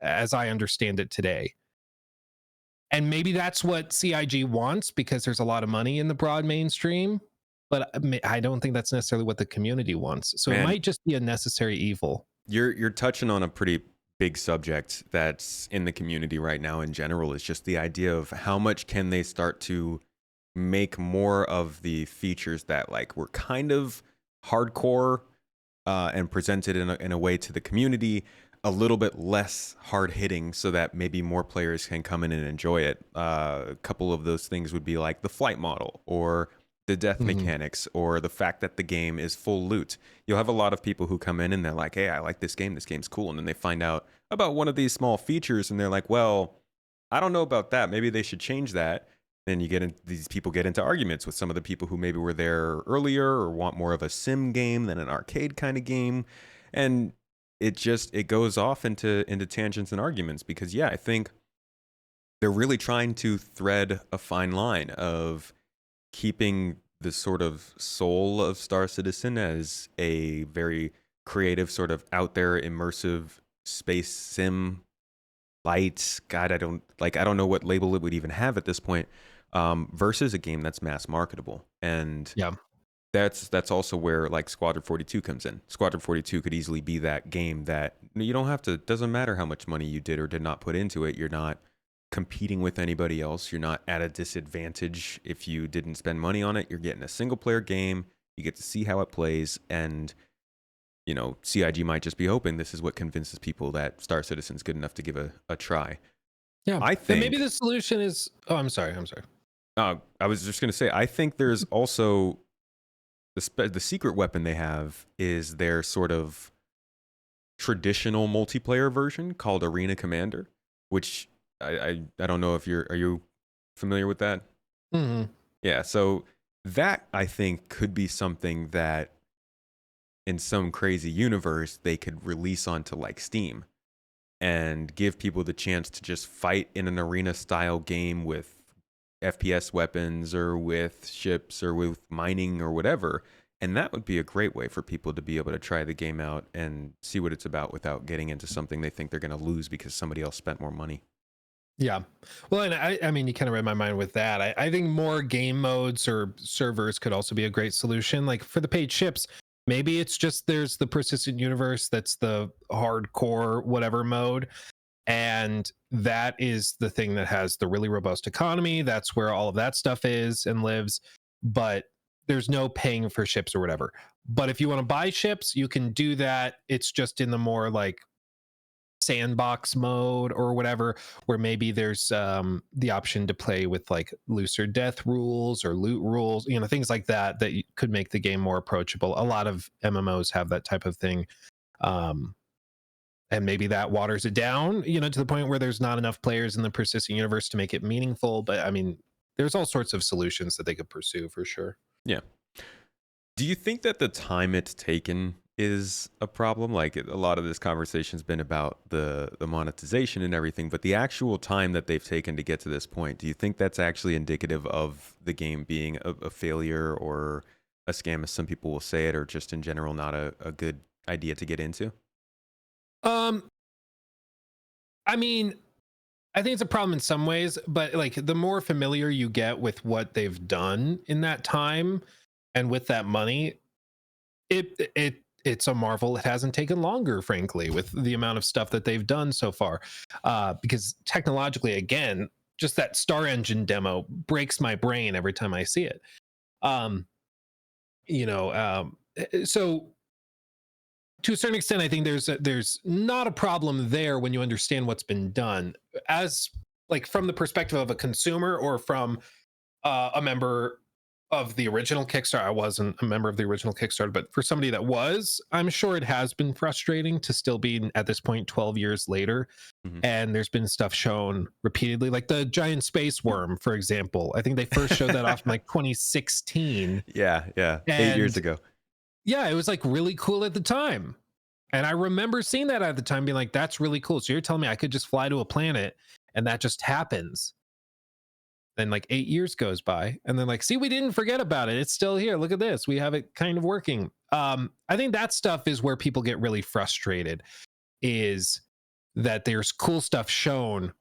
as I understand it today. And maybe that's what CIG wants because there's a lot of money in the broad mainstream, but I don't think that's necessarily what the community wants. So Man, it might just be a necessary evil. You're touching on a pretty big subject that's in the community right now in general, is just the idea of how much can they start to make more of the features that like were kind of hardcore and presented in a way to the community a little bit less hard hitting so that maybe more players can come in and enjoy it. A couple of those things would be like the flight model or the death mechanics or the fact that the game is full loot. You'll have a lot of people who come in and they're like, hey, I like this game. This game's cool. And then they find out about one of these small features and they're like, well, I don't know about that. Maybe they should change that. Then these people get into arguments with some of the people who maybe were there earlier or want more of a sim game than an arcade kind of game. And it goes off into tangents and arguments because, yeah, I think they're really trying to thread a fine line of keeping the sort of soul of Star Citizen as a very creative, sort of out there, immersive space sim light. God, I don't know what label it would even have at this point, versus a game that's mass marketable. And Yeah. that's also where like Squadron 42 comes in. Squadron 42 could easily be that game that you don't have to, doesn't matter how much money you did or did not put into it. You're not competing with anybody else. You're not at a disadvantage if you didn't spend money on it. You're getting a single player game. You get to see how it plays. And, CIG might just be hoping this is what convinces people that Star Citizen's good enough to give a try. Yeah. I think maybe the solution is, I'm sorry. I was just going to say, I think there's also the secret weapon they have is their sort of traditional multiplayer version called Arena Commander, which I don't know if are you familiar with that? Mm-hmm. Yeah, so that I think could be something that in some crazy universe they could release onto like Steam and give people the chance to just fight in an arena style game with FPS weapons or with ships or with mining or whatever. And that would be a great way for people to be able to try the game out and see what it's about without getting into something they think they're going to lose because somebody else spent more money. Yeah. Well, and I mean, you kind of read my mind with that. I think more game modes or servers could also be a great solution. Like for the paid ships, maybe it's just there's the persistent universe that's the hardcore whatever mode. And that is the thing that has the really robust economy. That's where all of that stuff is and lives. But there's no paying for ships or whatever. But if you want to buy ships, you can do that. It's just in the more like sandbox mode or whatever, where maybe there's the option to play with like looser death rules or loot rules, things like that could make the game more approachable. A lot of MMOs have that type of thing. And maybe that waters it down, to the point where there's not enough players in the persistent universe to make it meaningful. But I mean, there's all sorts of solutions that they could pursue for sure. Yeah. Do you think that the time it's taken is a problem? Like a lot of this conversation's been about the monetization and everything, but the actual time that they've taken to get to this point, do you think that's actually indicative of the game being a failure or a scam, as some people will say it, or just in general not a good idea to get into? I mean, I think it's a problem in some ways, but like the more familiar you get with what they've done in that time and with that money, it's a marvel it hasn't taken longer, frankly, with the amount of stuff that they've done so far. Because technologically, again, just that Star Engine demo breaks my brain every time I see it. So to a certain extent, I think there's not a problem there when you understand what's been done, as like from the perspective of a consumer or from a member of the original Kickstarter. I wasn't a member of the original Kickstarter, but for somebody that was, I'm sure it has been frustrating to still be at this point 12 years later. Mm-hmm. And there's been stuff shown repeatedly, like the giant space worm, for example. I think they first showed that off in like 2016. Yeah. 8 years ago. Yeah, it was like really cool at the time. And I remember seeing that at the time being like, that's really cool. So you're telling me I could just fly to a planet and that just happens. Then like 8 years goes by and then like, see, we didn't forget about it. It's still here. Look at this. We have it kind of working. I think that stuff is where people get really frustrated, is that there's cool stuff shown,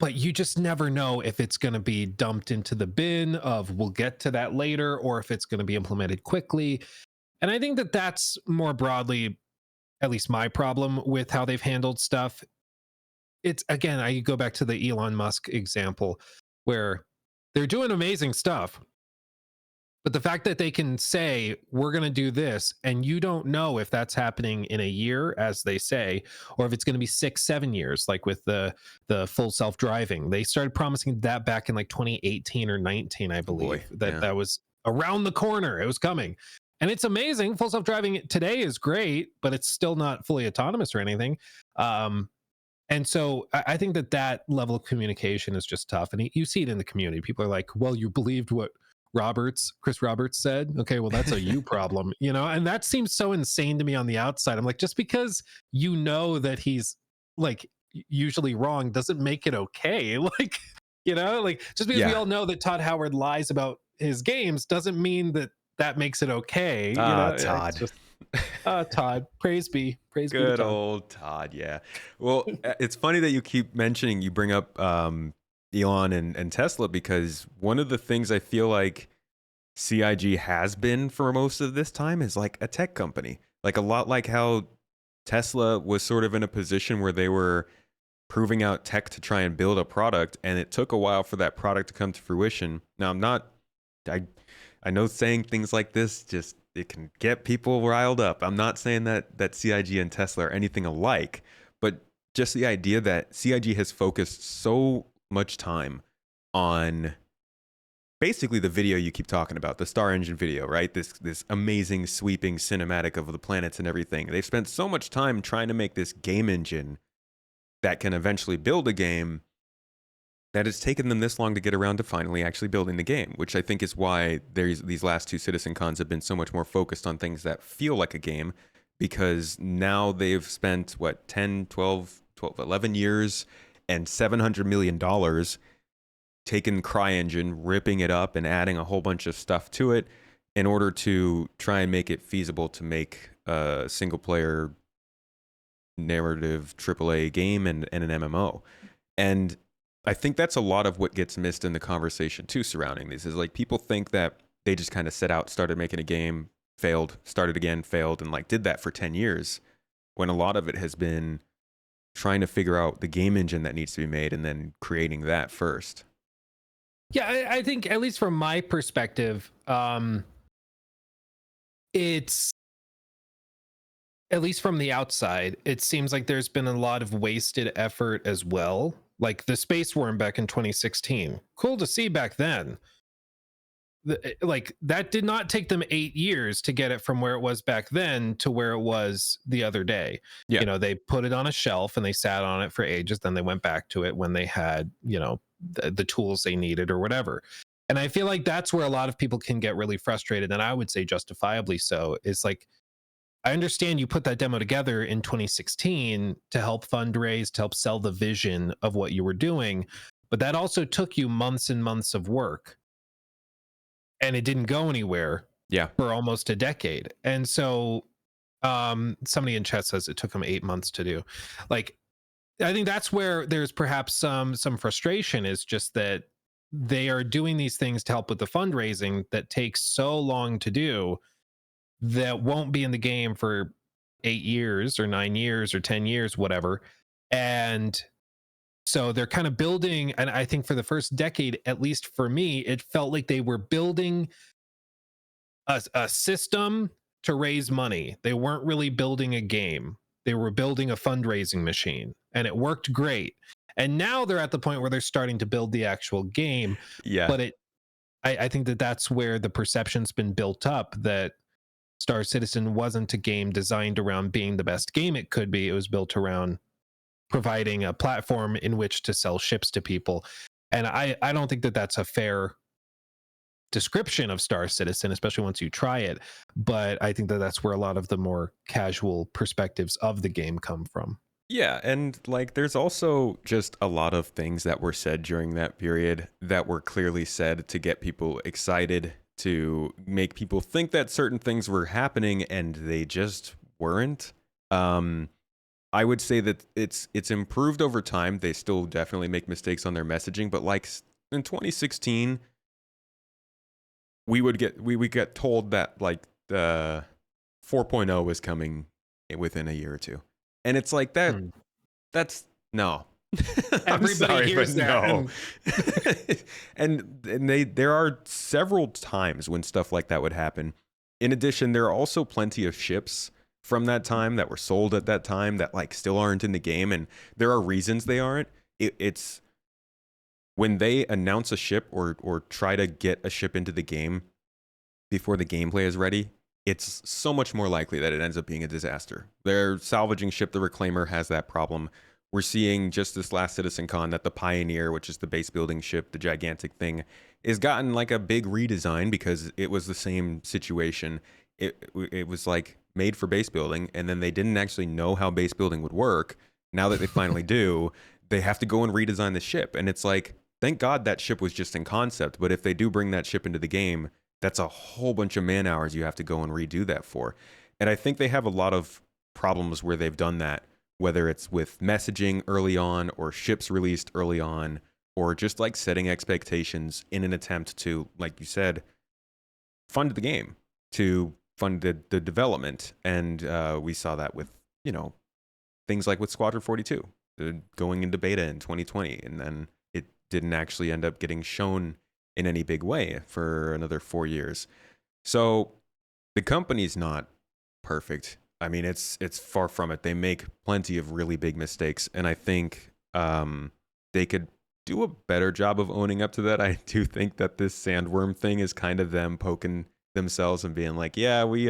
but you just never know if it's going to be dumped into the bin of we'll get to that later, or if it's going to be implemented quickly. And I think that that's more broadly, at least my problem with how they've handled stuff. It's, again, I go back to the Elon Musk example where they're doing amazing stuff, but the fact that they can say, we're going to do this, and you don't know if that's happening in a year, as they say, or if it's going to be 6-7 years, like with the full self-driving. They started promising that back in like 2018 or 19, I believe. That was around the corner. It was coming. And it's amazing. Full self-driving today is great, but it's still not fully autonomous or anything. And so I think that level of communication is just tough. And you see it in the community. People are like, well, you believed what Chris Roberts said. Okay, well, that's a you problem, and that seems so insane to me on the outside. I'm like, just because you know that he's like usually wrong doesn't make it okay. Like, like just because we all know that Todd Howard lies about his games doesn't mean that makes it okay. Todd. Todd, praise be to Good Todd. old Todd. Yeah. Well, it's funny that you keep mentioning, you bring up Elon and Tesla, because one of the things I feel like CIG has been for most of this time is like a tech company, like a lot like how Tesla was sort of in a position where they were proving out tech to try and build a product, and it took a while for that product to come to fruition. Now, I know saying things like this just, it can get people riled up. I'm not saying that CIG and Tesla are anything alike, but just the idea that CIG has focused so much time on basically the video you keep talking about, the Star Engine video, right? This amazing sweeping cinematic of the planets and everything. They've spent so much time trying to make this game engine that can eventually build a game, that it's taken them this long to get around to finally actually building the game, which I think is why these last two CitizenCons have been so much more focused on things that feel like a game, because now they've spent, 11 years and $700 million taking CryEngine, ripping it up and adding a whole bunch of stuff to it in order to try and make it feasible to make a single-player narrative AAA game and an MMO. And I think that's a lot of what gets missed in the conversation too surrounding these, is like people think that they just kind of set out, started making a game, failed, started again, failed, and like did that for 10 years, when a lot of it has been trying to figure out the game engine that needs to be made and then creating that first. Yeah, I think, at least from my perspective, it's at least from the outside, it seems like there's been a lot of wasted effort as well. Like the space worm back in 2016, cool to see back then. Like that did not take them 8 years to get it from where it was back then to where it was the other day. Yeah. You know, they put it on a shelf and they sat on it for ages. Then they went back to it when they had, you know, the tools they needed or whatever. And I feel like that's where a lot of people can get really frustrated. And I would say justifiably so. Is like, I understand you put that demo together in 2016 to help fundraise, to help sell the vision of what you were doing. But that also took you months and months of work, and it didn't go anywhere Yeah. for almost a decade. And so somebody in chat says it took them 8 months to do. Like, I think that's where there's perhaps some frustration, is just that they are doing these things to help with the fundraising that takes so long to do, that won't be in the game for 8 years or 9 years or 10 years, whatever. And so they're kind of building, and I think for the first decade, at least for me, it felt like they were building a system to raise money. They weren't really building a game. They were building a fundraising machine, and it worked great. And now they're at the point where they're starting to build the actual game. Yeah. But I think that that's where the perception's been built up, that Star Citizen wasn't a game designed around being the best game it could be. It was built around providing a platform in which to sell ships to people. And I don't think that that's a fair description of Star Citizen, especially once you try it. But I think that that's where a lot of the more casual perspectives of the game come from. Yeah, and like there's also just a lot of things that were said during that period that were clearly said to get people excited, to make people think that certain things were happening, and they just weren't. I would say that it's improved over time. They still definitely make mistakes on their messaging, but like in 2016, we would get told that like the 4.0 was coming within a year or two. And it's like that. That's no. I'm Everybody sorry, hears but that, no. and there are several times when stuff like that would happen. In addition, there are also plenty of ships from that time that were sold at that time that like still aren't in the game, and there are reasons they aren't. It's when they announce a ship or try to get a ship into the game before the gameplay is ready, it's so much more likely that it ends up being a disaster. Their salvaging ship, the Reclaimer, has that problem. We're seeing just this last CitizenCon that the Pioneer, which is the base building ship, the gigantic thing, is gotten like a big redesign because it was the same situation. It was like made for base building, and then they didn't actually know how base building would work. Now that they finally do, they have to go and redesign the ship. And it's like, thank God that ship was just in concept. But if they do bring that ship into the game, that's a whole bunch of man hours you have to go and redo that for. And I think they have a lot of problems where they've done that, whether it's with messaging early on or ships released early on, or just like setting expectations in an attempt to, like you said, fund the game, to fund the development. And we saw that with, you know, things like with Squadron 42 going into beta in 2020, and then it didn't actually end up getting shown in any big way for another 4 years. So the company's not perfect. I mean, it's far from it. They make plenty of really big mistakes, and I think they could do a better job of owning up to that. I do think that this sandworm thing is kind of them poking themselves and being like, yeah, we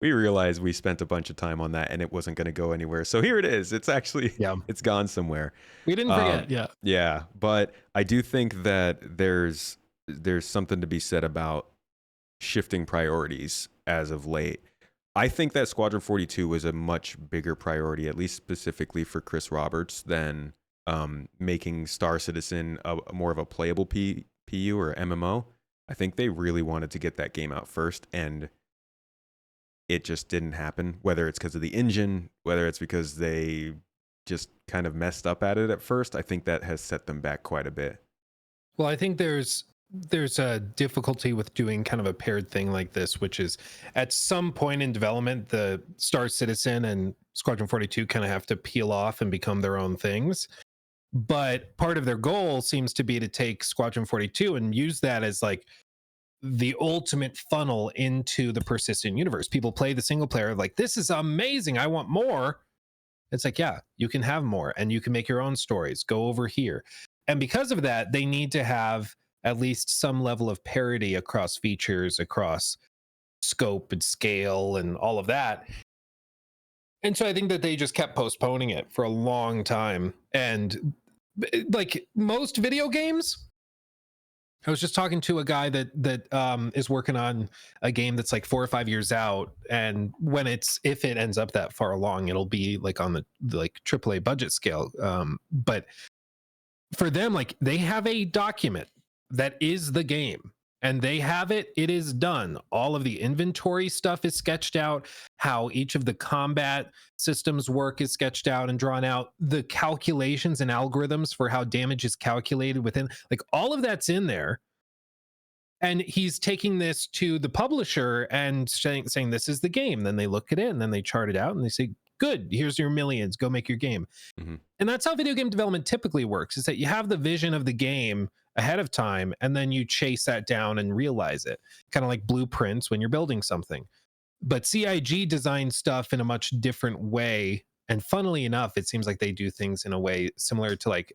realized we spent a bunch of time on that and it wasn't going to go anywhere. So here it is. It's actually, it's gone somewhere. We didn't forget. Yeah. But I do think that there's something to be said about shifting priorities as of late. I think that Squadron 42 was a much bigger priority, at least specifically for Chris Roberts, than making Star Citizen more of a playable PU or MMO. I think they really wanted to get that game out first, and it just didn't happen, whether it's because of the engine, whether it's because they just kind of messed up at it at first. I think that has set them back quite a bit. Well, I think there's a difficulty with doing kind of a paired thing like this, which is at some point in development, the Star Citizen and Squadron 42 kind of have to peel off and become their own things. But part of their goal seems to be to take Squadron 42 and use that as like the ultimate funnel into the persistent universe. People play the single player like, this is amazing, I want more. It's like, yeah, you can have more and you can make your own stories. Go over here. And because of that, they need to have at least some level of parity across features, across scope and scale and all of that. And so I think that they just kept postponing it for a long time. And like most video games, I was just talking to a guy that is working on a game that's like 4 or 5 years out, and if it ends up that far along, it'll be like on the like AAA budget scale. But for them, like they have a document that is the game, and they have it is done. All of the inventory stuff is sketched out, how each of the combat systems work is sketched out and drawn out, the calculations and algorithms for how damage is calculated within, like all of that's in there. And he's taking this to the publisher and saying this is the game. Then they look at it and then they chart it out and they say, good, here's your millions, go make your game. And that's how video game development typically works, is that you have the vision of the game ahead of time and then you chase that down and realize it, kind of like blueprints when you're building something. But CIG designs stuff in a much different way, and funnily enough, it seems like they do things in a way similar to like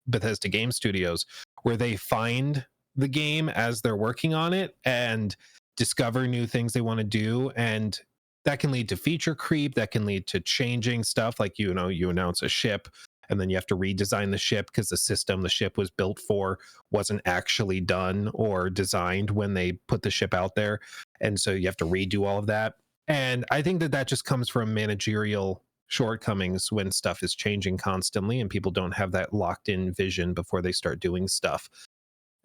Bethesda Game Studios, where they find the game as they're working on it and discover new things they want to do. And that can lead to feature creep, that can lead to changing stuff, like you announce a ship and then you have to redesign the ship because the system the ship was built for wasn't actually done or designed when they put the ship out there, and so you have to redo all of that. And I think that just comes from managerial shortcomings when stuff is changing constantly and people don't have that locked in vision before they start doing stuff.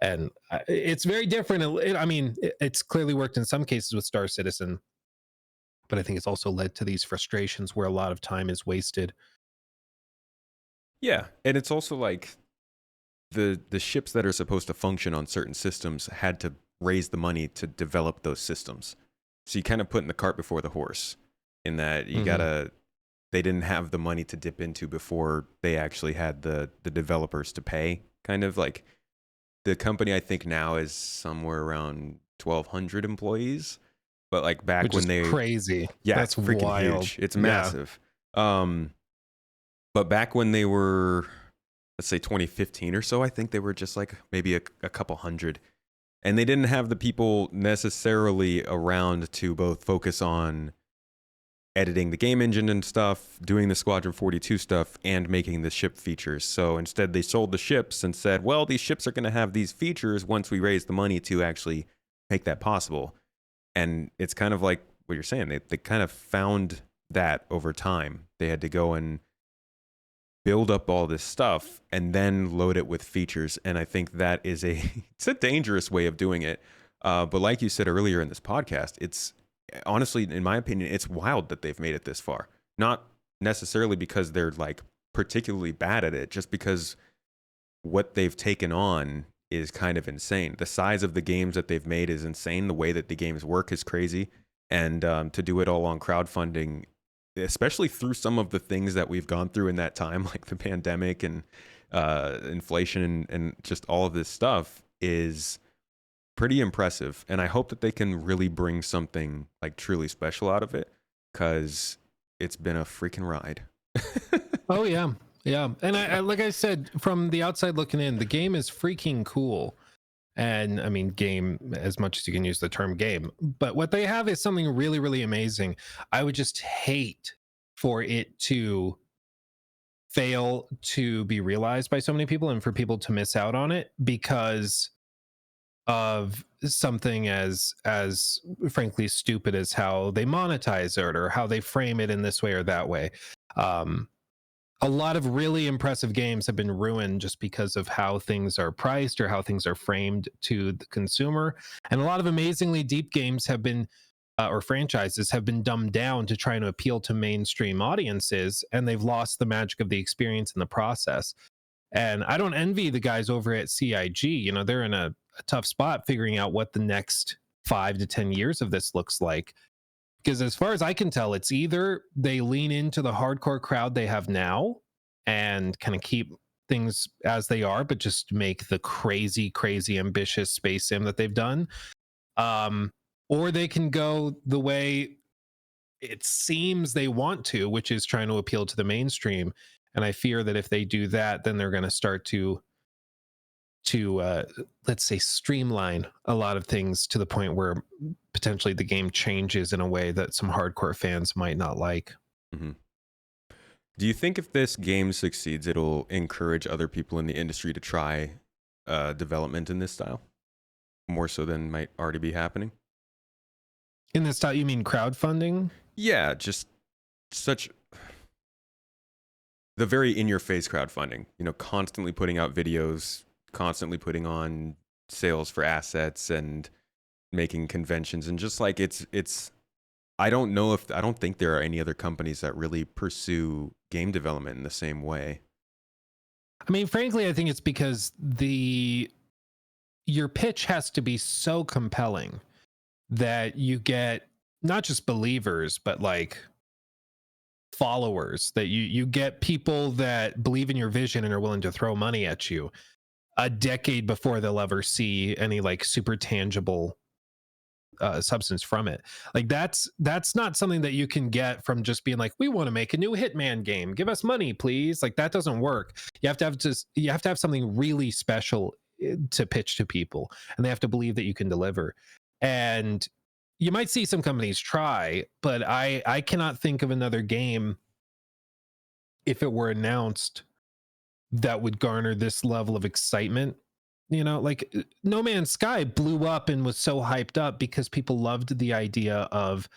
And it's very different. It's clearly worked in some cases with Star Citizen, but I think it's also led to these frustrations where a lot of time is wasted. Yeah, and it's also like the ships that are supposed to function on certain systems had to raise the money to develop those systems. So you kind of putting the cart before the horse, in that you they didn't have the money to dip into before they actually had the developers to pay. Kind of like, the company I think now is somewhere around 1,200 employees, but like back Which when is they crazy. yeah, That's it's freaking wild. huge. It's Yeah. massive. But back when they were, let's say 2015 or so, I think they were just like maybe a couple hundred, and they didn't have the people necessarily around to both focus on editing the game engine and stuff, doing the Squadron 42 stuff, and making the ship features. So instead they sold the ships and said, well, these ships are going to have these features once we raise the money to actually make that possible. And it's kind of like what you're saying. They kind of found that over time. They had to go and build up all this stuff and then load it with features. And I think that is it's a dangerous way of doing it. But like you said earlier in this podcast, it's honestly, in my opinion, it's wild that they've made it this far. Not necessarily because they're like particularly bad at it, just because what they've taken on is kind of insane. The size of the games that they've made is insane. The way that the games work is crazy. And to do it all on crowdfunding, especially through some of the things that we've gone through in that time, like the pandemic and inflation and just all of this stuff, is pretty impressive. And I hope that they can really bring something like truly special out of it, because it's been a freaking ride. Oh yeah. Yeah. And I like I said, from the outside looking in, the game is freaking cool. And I mean, game, as much as you can use the term game, but what they have is something really, really amazing. I would just hate for it to fail to be realized by so many people and for people to miss out on it because of something as frankly stupid as how they monetize it or how they frame it in this way or that way. A lot of really impressive games have been ruined just because of how things are priced or how things are framed to the consumer. And a lot of amazingly deep games have been, or franchises have been dumbed down to try to appeal to mainstream audiences, and they've lost the magic of the experience in the process. And I don't envy the guys over at CIG. You know, they're in a tough spot figuring out what the next 5 to 10 years of this looks like. Because as far as I can tell, it's either they lean into the hardcore crowd they have now and kind of keep things as they are, but just make the crazy, crazy ambitious space sim that they've done, Or they can go the way it seems they want to, which is trying to appeal to the mainstream. And I fear that if they do that, then they're going to start to let's say streamline a lot of things to the point where potentially the game changes in a way that some hardcore fans might not like. Mm-hmm. Do you think if this game succeeds, it'll encourage other people in the industry to try development in this style more so than might already be happening? In this style, you mean crowdfunding? Yeah, just such the very in-your-face crowdfunding. You know, constantly putting out videos, constantly putting on sales for assets and making conventions, and just like it's I don't think there are any other companies that really pursue game development in the same way. I mean, frankly, I think it's because your pitch has to be so compelling that you get not just believers, but like followers, that you get people that believe in your vision and are willing to throw money at you a decade before they'll ever see any like super tangible substance from it. Like that's not something that you can get from just being like, we want to make a new Hitman game, give us money please. Like that doesn't work. You have to have something really special to pitch to people, and they have to believe that you can deliver. And you might see some companies try, but I cannot think of another game, if it were announced, that would garner this level of excitement. You know, like No Man's Sky blew up and was so hyped up because people loved the idea of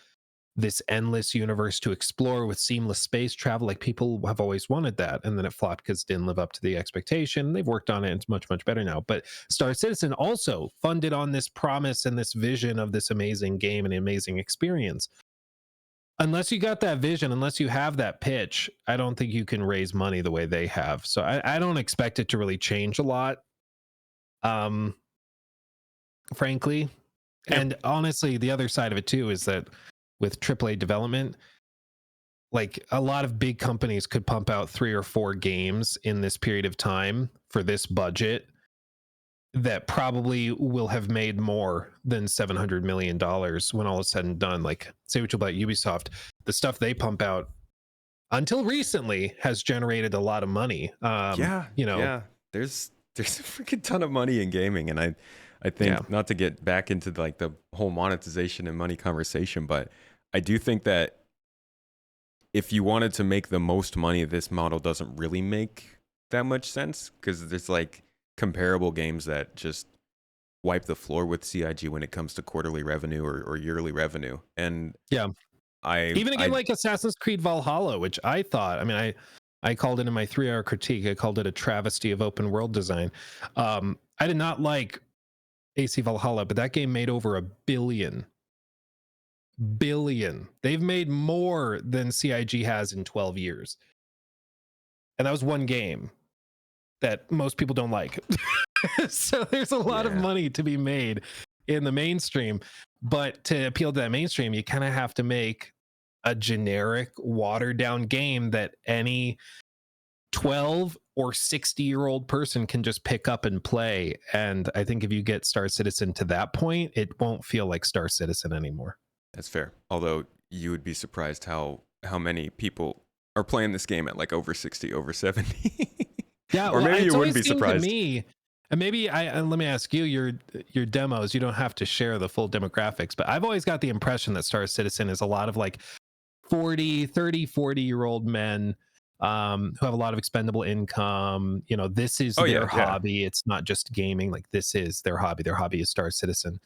this endless universe to explore with seamless space travel. Like people have always wanted that, and then it flopped because it didn't live up to the expectation. They've worked on it, and it's much better now. But Star Citizen also funded on this promise and this vision of this amazing game and amazing experience. Unless you got that vision, unless you have that pitch, I don't think you can raise money the way they have. So I don't expect it to really change a lot, frankly. Yep. And honestly, the other side of it too is that with AAA development, like a lot of big companies could pump out 3 or 4 games in this period of time for this budget that probably will have made more than $700 million when all is said and done. Like, say what you about Ubisoft, the stuff they pump out until recently has generated a lot of money. Yeah, there's a freaking ton of money in gaming, and I think, not to get back into like the whole monetization and money conversation, but I do think that if you wanted to make the most money, this model doesn't really make that much sense, because there's like comparable games that just wipe the floor with CIG when it comes to quarterly revenue or yearly revenue. And even a game like Assassin's Creed Valhalla, which I thought, I mean, I called it in my 3-hour critique, I called it a travesty of open world design. I did not like AC Valhalla, but that game made over $1 billion. They've made more than CIG has in 12 years. And that was one game that most people don't like. So there's a lot of money to be made in the mainstream, but to appeal to that mainstream, you kind of have to make a generic watered down game that any 12 or 60-year-old person can just pick up and play. And I think if you get Star Citizen to that point, it won't feel like Star Citizen anymore. That's fair. Although you would be surprised how many people are playing this game at like over 60, over 70. Yeah, or maybe you wouldn't be surprised. To me, and maybe let me ask you, your demos, you don't have to share the full demographics, but I've always got the impression that Star Citizen is a lot of like 40-year-old men who have a lot of expendable income. You know, this is their hobby. Yeah. It's not just gaming. Like, this is their hobby. Their hobby is Star Citizen.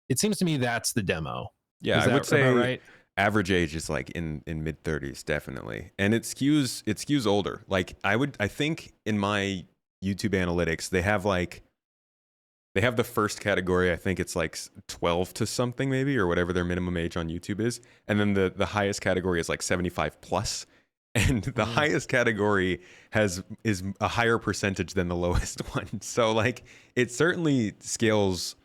It seems to me that's the demo. Yeah, I would say right? Average age is like in mid 30s, definitely. And it skews older. Like I think in my YouTube analytics, they have the first category. I think it's like 12 to something maybe, or whatever their minimum age on YouTube is. And then the highest category is like 75 plus. And the highest category is a higher percentage than the lowest one. So like it certainly scales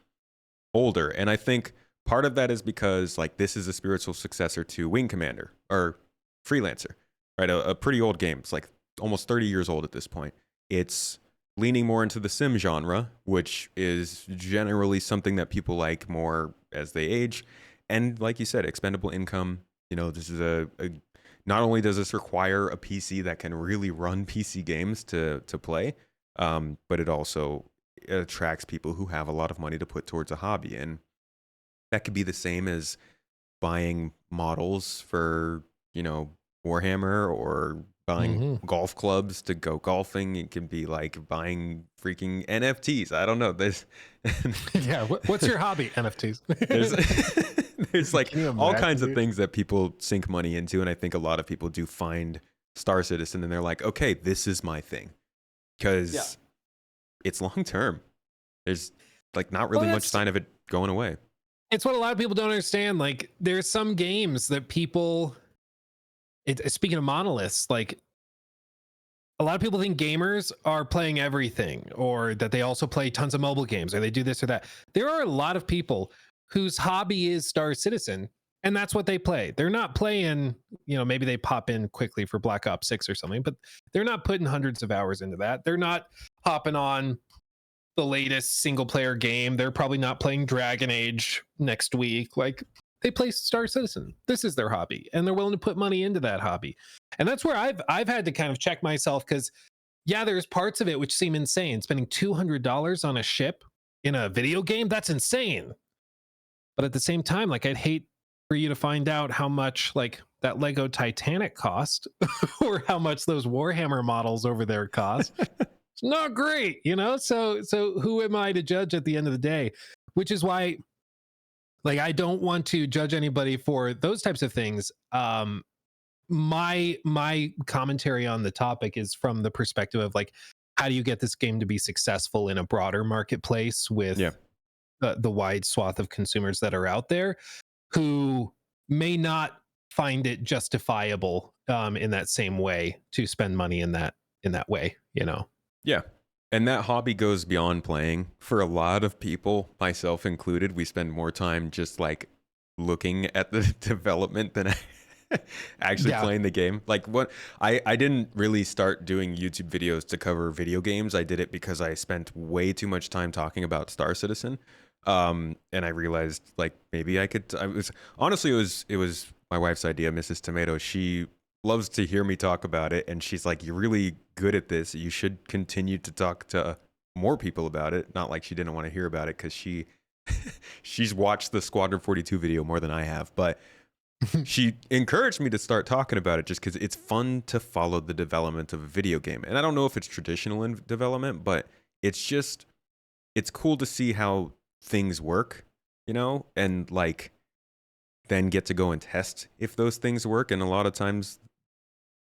older. And I think part of that is because like this is a spiritual successor to Wing Commander or Freelancer, right? A pretty old game. It's like almost 30 years old at this point. It's leaning more into the sim genre, which is generally something that people like more as they age. And like you said, expendable income. This is a not only does this require a PC that can really run PC games to play, but it also attracts people who have a lot of money to put towards a hobby. And that could be the same as buying models for, Warhammer, or buying golf clubs to go golfing. It can be like buying freaking NFTs. I don't know. Yeah. What's your hobby? NFTs. There's like Can you all imagine, kinds of dude? things that people sink money into. And I think a lot of people do find Star Citizen and they're like, okay, this is my thing. Because it's long term. There's like not really much sign of it going away. It's what a lot of people don't understand. Like, there's some games that people, speaking of monoliths, like, a lot of people think gamers are playing everything, or that they also play tons of mobile games, or they do this or that. There are a lot of people whose hobby is Star Citizen, and that's what they play. They're not playing, maybe they pop in quickly for Black Ops 6 or something, but they're not putting hundreds of hours into that. They're not hopping on the latest single player game. They're probably not playing Dragon Age next week. Like, they play Star Citizen. This is their hobby, and they're willing to put money into that hobby. And that's where I've had to kind of check myself, because there's parts of it which seem insane. Spending $200 on a ship in a video game, that's insane. But at the same time, like, I'd hate for you to find out how much like that Lego Titanic cost or how much those Warhammer models over there cost. It's not great, so who am I to judge at the end of the day? Which is why, like, I don't want to judge anybody for those types of things. My commentary on the topic is from the perspective of, like, how do you get this game to be successful in a broader marketplace with the wide swath of consumers that are out there who may not find it justifiable in that same way to spend money in that way, Yeah. And that hobby goes beyond playing. For a lot of people, myself included, we spend more time just like looking at the development than actually playing the game. Like, what I didn't really start doing YouTube videos to cover video games. I did it because I spent way too much time talking about Star Citizen. And I realized, like, maybe it was my wife's idea, Mrs. Tomato. She loves to hear me talk about it, and she's like, you're really good at this. You should continue to talk to more people about it. Not like she didn't want to hear about it, because she's watched the Squadron 42 video more than I have, but she encouraged me to start talking about it just because it's fun to follow the development of a video game. And I don't know if it's traditional in development, but it's cool to see how things work, and like then get to go and test if those things work. And a lot of times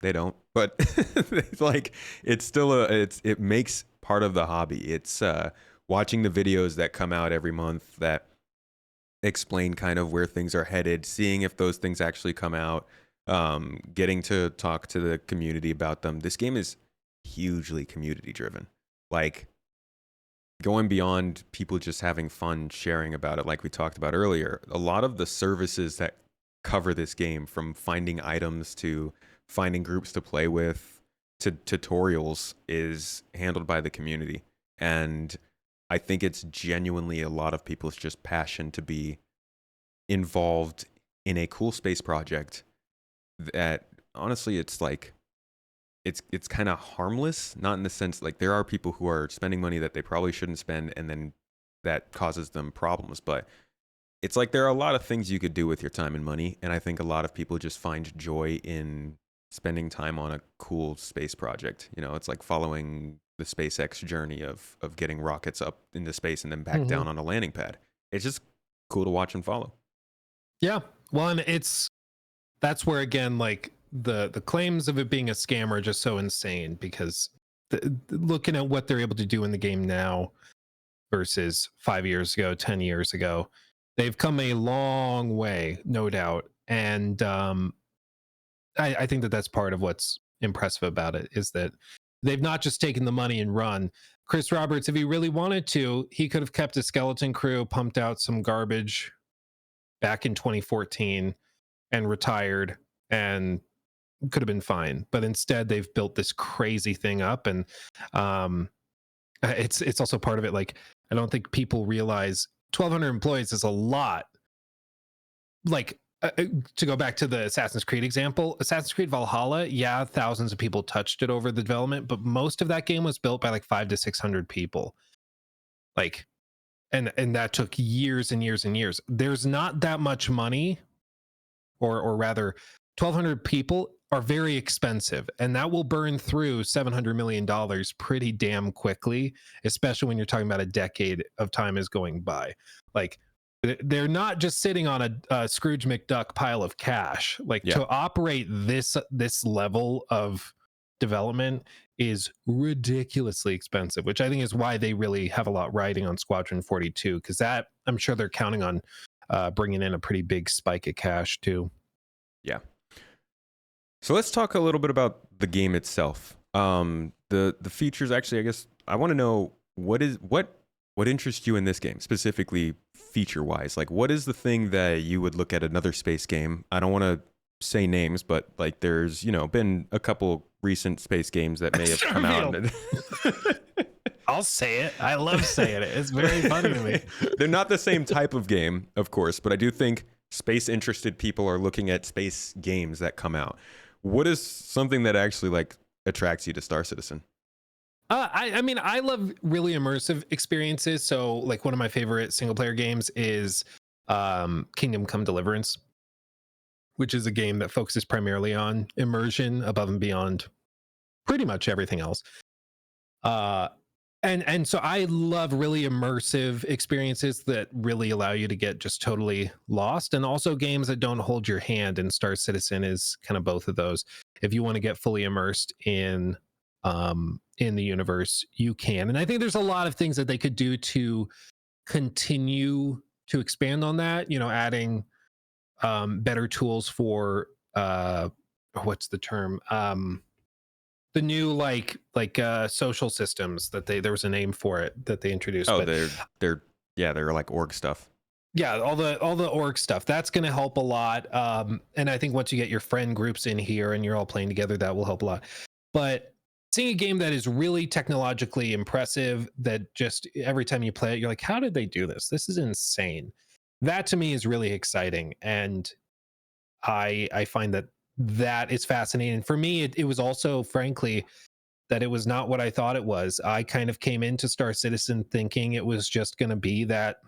they don't, but it's like, it's still it makes part of the hobby. It's watching the videos that come out every month that explain kind of where things are headed, seeing if those things actually come out, getting to talk to the community about them. This game is hugely community driven. Like, going beyond people just having fun sharing about it, like we talked about earlier, a lot of the services that cover this game, from finding items to finding groups to play with to tutorials, is handled by the community. And I think it's genuinely a lot of people's just passion to be involved in a cool space project that, honestly, it's like, it's kind of harmless, not in the sense, like, there are people who are spending money that they probably shouldn't spend, and then that causes them problems. But it's like, there are a lot of things you could do with your time and money, and I think a lot of people just find joy in spending time on a cool space project. It's like following the SpaceX journey of getting rockets up into space and then back down on a landing pad. It's just cool to watch and follow. Yeah. Well, and that's where, again, like, the claims of it being a scam are just so insane, because looking at what they're able to do in the game now versus 5 years ago, 10 years ago, they've come a long way, no doubt. And I think that that's part of what's impressive about it, is that they've not just taken the money and run. Chris Roberts, if he really wanted to, he could have kept a skeleton crew, pumped out some garbage back in 2014 and retired, and could have been fine. But instead, they've built this crazy thing up. And it's also part of it. Like, I don't think people realize 1,200 employees is a lot. Like, to go back to the Assassin's Creed example, Assassin's Creed Valhalla, yeah, thousands of people touched it over the development, but most of that game was built by like 500 to 600 people. Like, and that took years and years and years. There's not that much money, or rather, 1,200 people are very expensive, and that will burn through $700 million pretty damn quickly, especially when you're talking about a decade of time is going by. Like, they're not just sitting on a Scrooge McDuck pile of cash. Like, to operate this level of development is ridiculously expensive, which I think is why they really have a lot riding on Squadron 42, because that, I'm sure they're counting on bringing in a pretty big spike of cash too. Yeah. So let's talk a little bit about the game itself. The features, actually, I guess I want to know what interests you in this game, specifically feature-wise. Like, what is the thing that you would look at another space game? I don't want to say names, but like, there's, been a couple recent space games that may have come out. I'll say it. I love saying it. It's very funny to me. They're not the same type of game, of course, but I do think space interested people are looking at space games that come out. What is something that actually like attracts you to Star Citizen? I mean, I love really immersive experiences. So like, one of my favorite single player games is Kingdom Come Deliverance, which is a game that focuses primarily on immersion above and beyond pretty much everything else. And so I love really immersive experiences that really allow you to get just totally lost, and also games that don't hold your hand, and Star Citizen is kind of both of those. If you want to get fully immersed in the universe, you can. And I think there's a lot of things that they could do to continue to expand on that, adding better tools for what's the term? The new like social systems that there was a name for it that they introduced. Oh, but they're like org stuff. Yeah, all the org stuff, that's going to help a lot. And I think once you get your friend groups in here and you're all playing together, that will help a lot. But seeing a game that is really technologically impressive, that just every time you play it, you're like, how did they do this? This is insane. That to me is really exciting. And I find that is fascinating. For me, it was also, frankly, that it was not what I thought it was. I kind of came into Star Citizen thinking it was just going to be that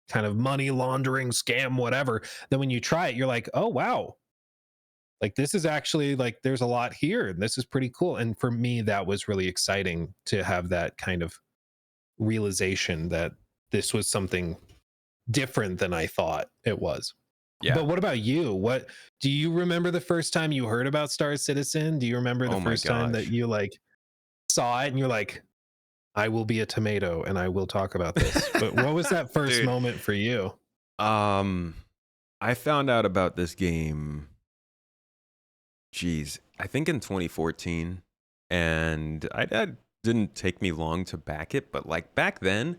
kind of money laundering scam, whatever. Then when you try it, you're like, oh, wow. Like, this is actually, like, there's a lot here, and this is pretty cool. And for me, that was really exciting to have that kind of realization that this was something different than I thought it was. Yeah. But what about you? What do you remember the first time you heard about Star Citizen? Do you remember the first time that you like saw it and you're like, I will be a tomato and I will talk about this? But what was that first moment for you? I found out about this game, I think in 2014, and that didn't take me long to back it. But like back then,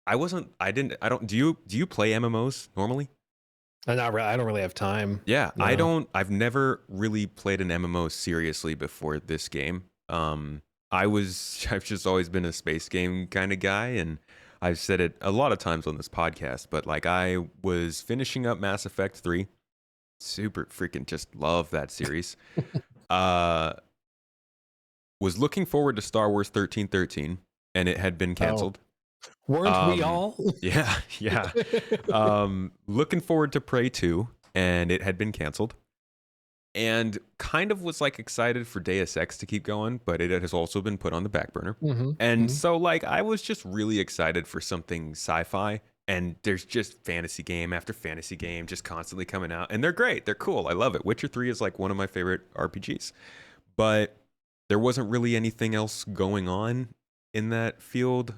do you play MMOs normally? I don't really have time. Yeah, no. I've never really played an MMO seriously before this game. I've just always been a space game kind of guy, and I've said it a lot of times on this podcast, but like, I was finishing up Mass Effect 3. Super freaking just love that series. Was looking forward to Star Wars 1313, and it had been canceled. Weren't we all? Yeah. Looking forward to Prey 2, and it had been canceled. And kind of was like excited for Deus Ex to keep going, but it has also been put on the back burner. So like, I was just really excited for something sci-fi, and there's just fantasy game after fantasy game just constantly coming out, and they're great. They're cool. I love it. Witcher 3 is like one of my favorite RPGs, but there wasn't really anything else going on in that field.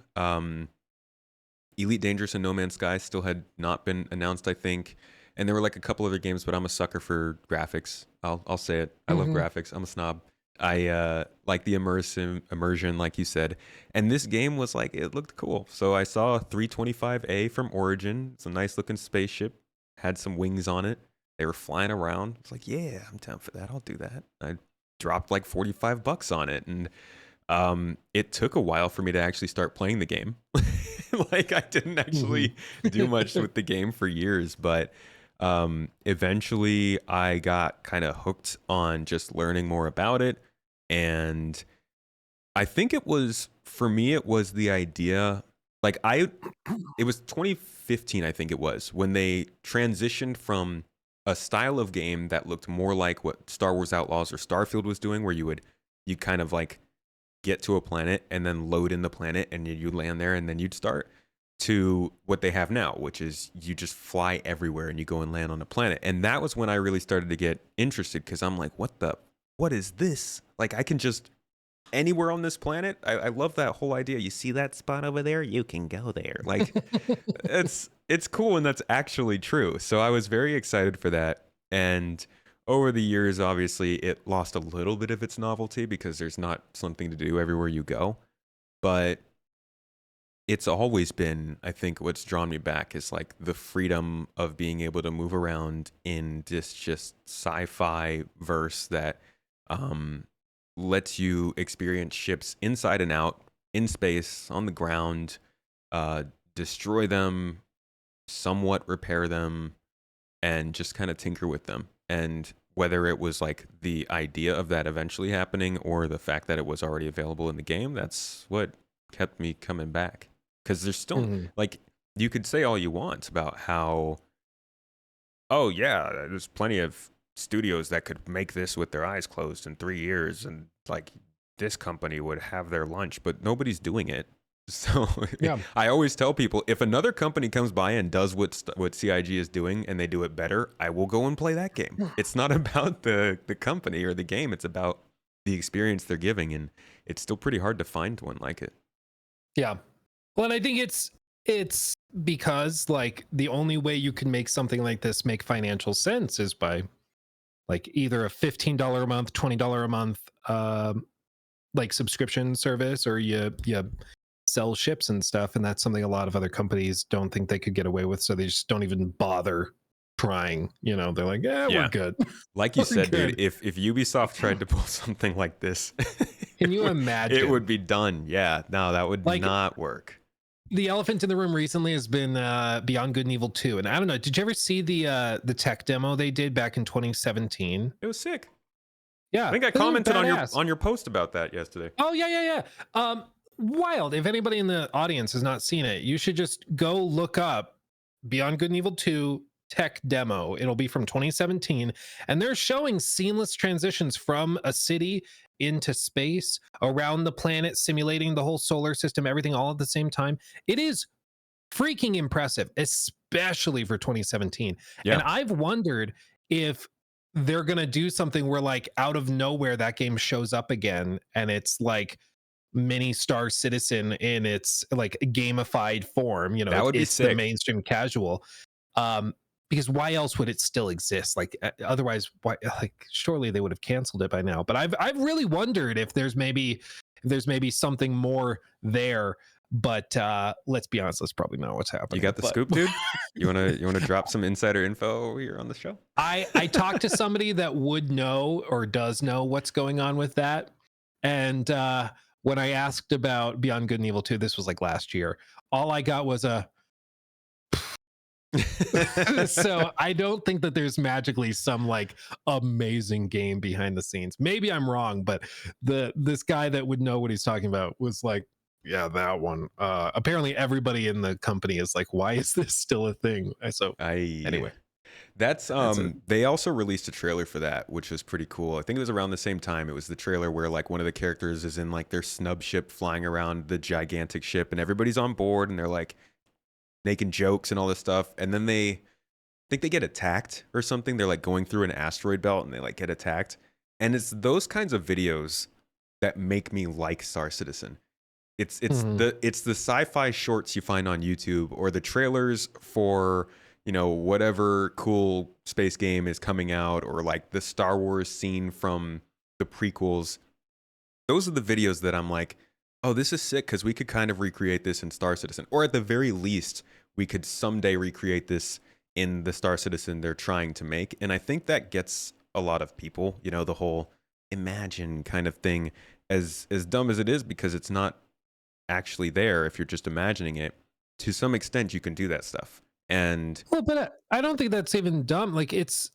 Elite Dangerous and No Man's Sky still had not been announced, I think. And there were like a couple other games, but I'm a sucker for graphics. I'll say it. I love graphics. I'm a snob. I like the immersion, like you said. And this game was like, it looked cool. So I saw a 325A from Origin. It's a nice looking spaceship. Had some wings on it. They were flying around. It's like, yeah, I'm down for that. I'll do that. I dropped like $45 on it and It took a while for me to actually start playing the game. Like I didn't actually do much with the game for years, but eventually I got kind of hooked on just learning more about it. And I think it was, for me, it was the idea, like it was 2015, I think it was, when they transitioned from a style of game that looked more like what Star Wars Outlaws or Starfield was doing, where you kind of like get to a planet and then load in the planet and you land there and then you'd start, to what they have now, which is you just fly everywhere and you go and land on a planet. And that was when I really started to get interested, because I'm like, what is this? Like I can just anywhere on this planet. I love that whole idea. You see that spot over there? You can go there. Like it's cool, and that's actually true. So I was very excited for that. And over the years, obviously, it lost a little bit of its novelty because there's not something to do everywhere you go. But it's always been, I think, what's drawn me back is like the freedom of being able to move around in this just sci-fi verse that lets you experience ships inside and out, in space, on the ground, destroy them, somewhat repair them, and just kind of tinker with them. And whether it was like the idea of that eventually happening or the fact that it was already available in the game, that's what kept me coming back. Because there's still, like, you could say all you want about how, oh, yeah, there's plenty of studios that could make this with their eyes closed in 3 years, and like this company would have their lunch, but nobody's doing it. So yeah. I always tell people, if another company comes by and does what CIG is doing and they do it better, I will go and play that game. It's not about the company or the game. It's about the experience they're giving, and it's still pretty hard to find one like it. Yeah. Well, and I think it's because like the only way you can make something like this make financial sense is by like either a $15 a month, $20 a month like subscription service, or you sell ships and stuff, and that's something a lot of other companies don't think they could get away with, so they just don't even bother trying. You know, they're like, yeah, we're good. Like you said, dude, if Ubisoft tried to pull something like this, can you imagine? It would be done. Yeah, no, that would like, not work. The elephant in the room recently has been Beyond Good and Evil 2. And I don't know, did you ever see the tech demo they did back in 2017? It was sick. Yeah. I think I commented on your post about that yesterday. Oh, yeah. Wild. If anybody in the audience has not seen it, you should just go look up Beyond Good and Evil 2 tech demo. It'll be from 2017. And they're showing seamless transitions from a city into space, around the planet, simulating the whole solar system, everything all at the same time. It is freaking impressive, especially for 2017. Yeah. And I've wondered if they're going to do something where like out of nowhere that game shows up again and it's like mini Star Citizen in its like gamified form. You know, that would be sick. The mainstream casual. Because why else would it still exist? Like otherwise, why? Like surely they would have canceled it by now. But I've really wondered if there's maybe something more there. But let's be honest, that's probably not what's happening. You got the scoop, dude? You wanna drop some insider info here on the show? I talked to somebody that would know or does know what's going on with that. And when I asked about Beyond Good and Evil 2, this was like last year, all I got was a so I don't think that there's magically some like amazing game behind the scenes. Maybe I'm wrong, but this guy that would know what he's talking about was like, yeah, that one. Apparently everybody in the company is like, why is this still a thing? So anyway. That's they also released a trailer for that, which was pretty cool. I think it was around the same time. It was the trailer where like one of the characters is in like their snub ship flying around the gigantic ship and everybody's on board and they're like making jokes and all this stuff, and then I think they get attacked or something. They're like going through an asteroid belt and they like get attacked, and it's those kinds of videos that make me like Star Citizen. It's the sci-fi shorts you find on YouTube or the trailers for, you know, whatever cool space game is coming out, or like the Star Wars scene from the prequels. Those are the videos that I'm like, oh, this is sick, because we could kind of recreate this in Star Citizen. Or at the very least, we could someday recreate this in the Star Citizen they're trying to make. And I think that gets a lot of people, you know, the whole imagine kind of thing. as dumb as it is, because it's not actually there if you're just imagining it, to some extent you can do that stuff. And Well, but I don't think that's even dumb. Like it's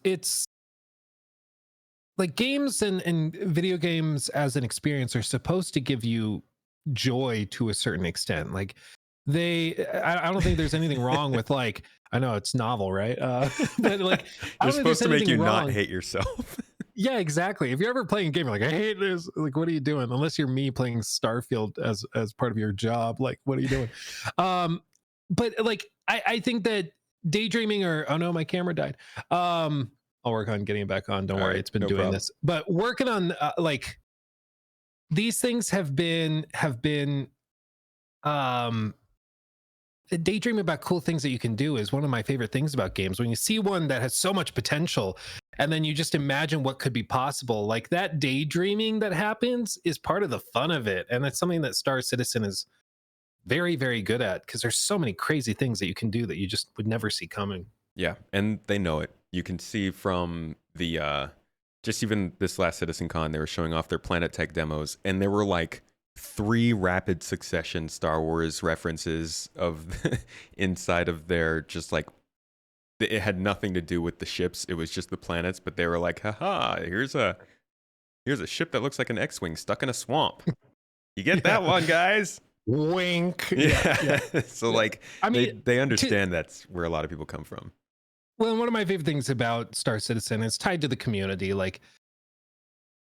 like games and video games as an experience are supposed to give you joy to a certain extent. Like I don't think there's anything wrong with, like, I know it's novel, right? But like, I they're don't think there's supposed to make anything you not wrong. hate yourself. Yeah, exactly. If you're ever playing a game, you're like, I hate this. Like, what are you doing? Unless you're me playing Starfield as part of your job. Like, what are you doing? But like, I think that daydreaming, or oh no, my camera died. I'll work on getting it back on. Don't All worry, right, it's been no doing problem. this. But working on like these things have been um daydreaming about cool things that you can do is one of my favorite things about games. When you see one that has so much potential and then you just imagine what could be possible, like that daydreaming that happens is part of the fun of it. And it's something that Star Citizen is very, very good at, because there's so many crazy things that you can do that you just would never see coming. Yeah, and they know it. You can see from the just even this last CitizenCon, they were showing off their Planet Tech demos, and there were like 3 rapid succession Star Wars references of inside of their, just like, it had nothing to do with the ships. It was just the planets, but they were like, haha, here's a ship that looks like an X-wing stuck in a swamp. You get that one, guys. Wink. Yeah. So like, I mean, they understand that's where a lot of people come from. well, one of my favorite things about Star Citizen is tied to the community. Like,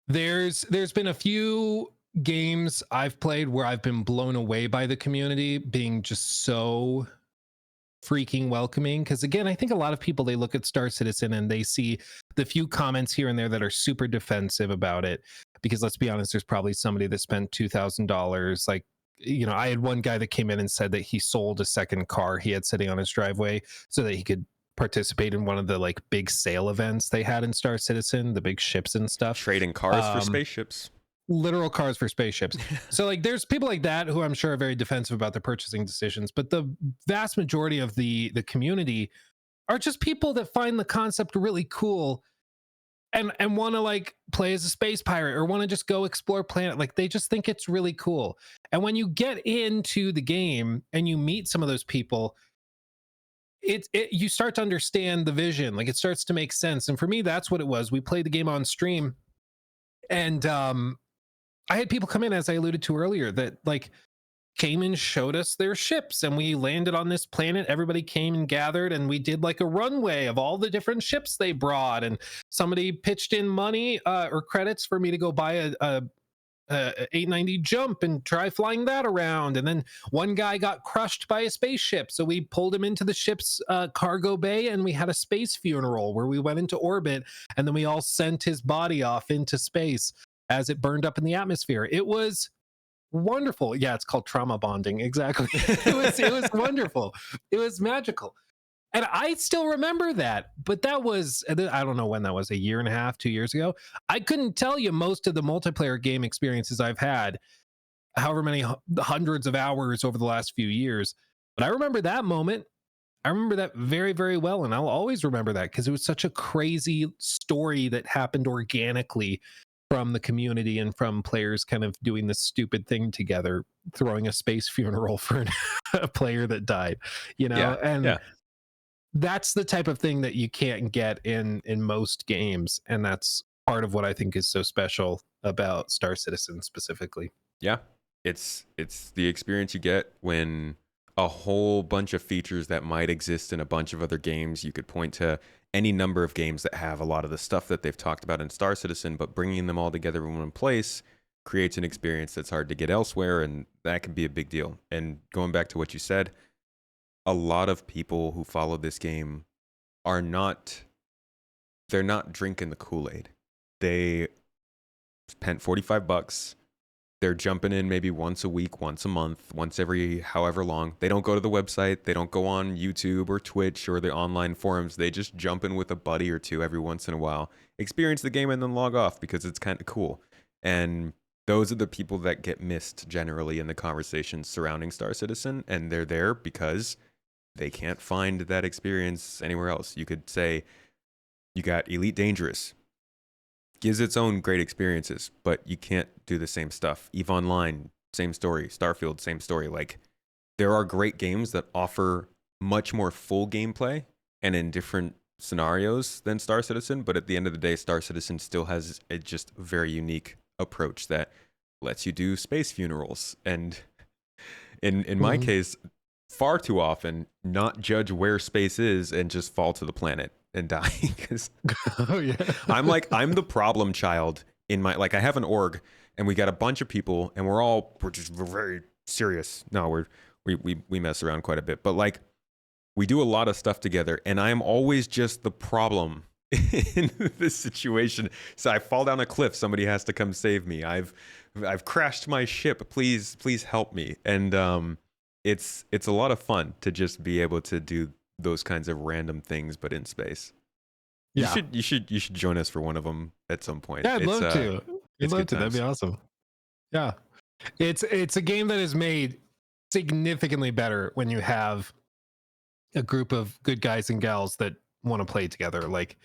there's been a few games I've played where I've been blown away by the community being just so freaking welcoming. Because again, I think a lot of people, they look at Star Citizen and they see the few comments here and there that are super defensive about it. Because let's be honest, there's probably somebody that spent $2,000. Like, you know, I had one guy that came in and said that he sold a second car he had sitting on his driveway so that he could participate in one of the like big sale events they had in Star Citizen, the big ships and stuff. Trading cars for spaceships. Literal cars for spaceships. So like, there's people like that who I'm sure are very defensive about their purchasing decisions, but the vast majority of the community are just people that find the concept really cool and want to like play as a space pirate or want to just go explore planet. Like, they just think it's really cool. And when you get into the game and you meet some of those people, you start to understand the vision. Like, it starts to make sense. And for me, that's what it was. We played the game on stream, and I had people come in, as I alluded to earlier, that like came and showed us their ships, and we landed on this planet. Everybody came and gathered, and we did like a runway of all the different ships they brought. And somebody pitched in money or credits for me to go buy a 890 jump and try flying that around. And then one guy got crushed by a spaceship, so we pulled him into the ship's cargo bay, and we had a space funeral where we went into orbit, and then we all sent his body off into space as it burned up in the atmosphere. It was wonderful. Yeah, it's called trauma bonding. Exactly. It was wonderful. It was magical. And I still remember that, but that was, I don't know when that was, a year and a half, 2 years ago. I couldn't tell you most of the multiplayer game experiences I've had, however many hundreds of hours over the last few years. But I remember that moment. I remember that very, very well. And I'll always remember that because it was such a crazy story that happened organically from the community and from players kind of doing this stupid thing together, throwing a space funeral for a player that died, you know? Yeah, and yeah. that's the type of thing that you can't get in most games, and that's part of what I think is so special about Star Citizen specifically. Yeah, it's the experience you get when a whole bunch of features that might exist in a bunch of other games. You could point to any number of games that have a lot of the stuff that they've talked about in Star Citizen, but bringing them all together in one place creates an experience that's hard to get elsewhere, and that can be a big deal. And going back to what you said, a lot of people who follow this game are they're not drinking the Kool-Aid. They spent $45. They're jumping in maybe once a week, once a month, once every however long. They don't go to the website. They don't go on YouTube or Twitch or the online forums. They just jump in with a buddy or two every once in a while, experience the game, and then log off because it's kind of cool. And those are the people that get missed generally in the conversations surrounding Star Citizen. And they're there because they can't find that experience anywhere else. You could say you got Elite Dangerous. gives its own great experiences, but you can't do the same stuff. EVE Online, same story. Starfield, same story. Like, there are great games that offer much more full gameplay and in different scenarios than Star Citizen, but at the end of the day, Star Citizen still has a just very unique approach that lets you do space funerals, and in my case, far too often not judge where space is and just fall to the planet and die. Because Oh yeah. I'm the problem child in my, like, I have an org and we got a bunch of people and we're just very serious. No, we mess around quite a bit, but like, we do a lot of stuff together, and I am always just the problem in this situation. So I fall down a cliff, somebody has to come save me. I've crashed my ship. Please help me. And it's a lot of fun to just be able to do those kinds of random things, but in space. Yeah. You should join us for one of them at some point. Yeah, I'd love to. I'd love to. That'd be times. awesome. Yeah. It's a game that is made significantly better when you have a group of good guys and gals that want to play together. Like,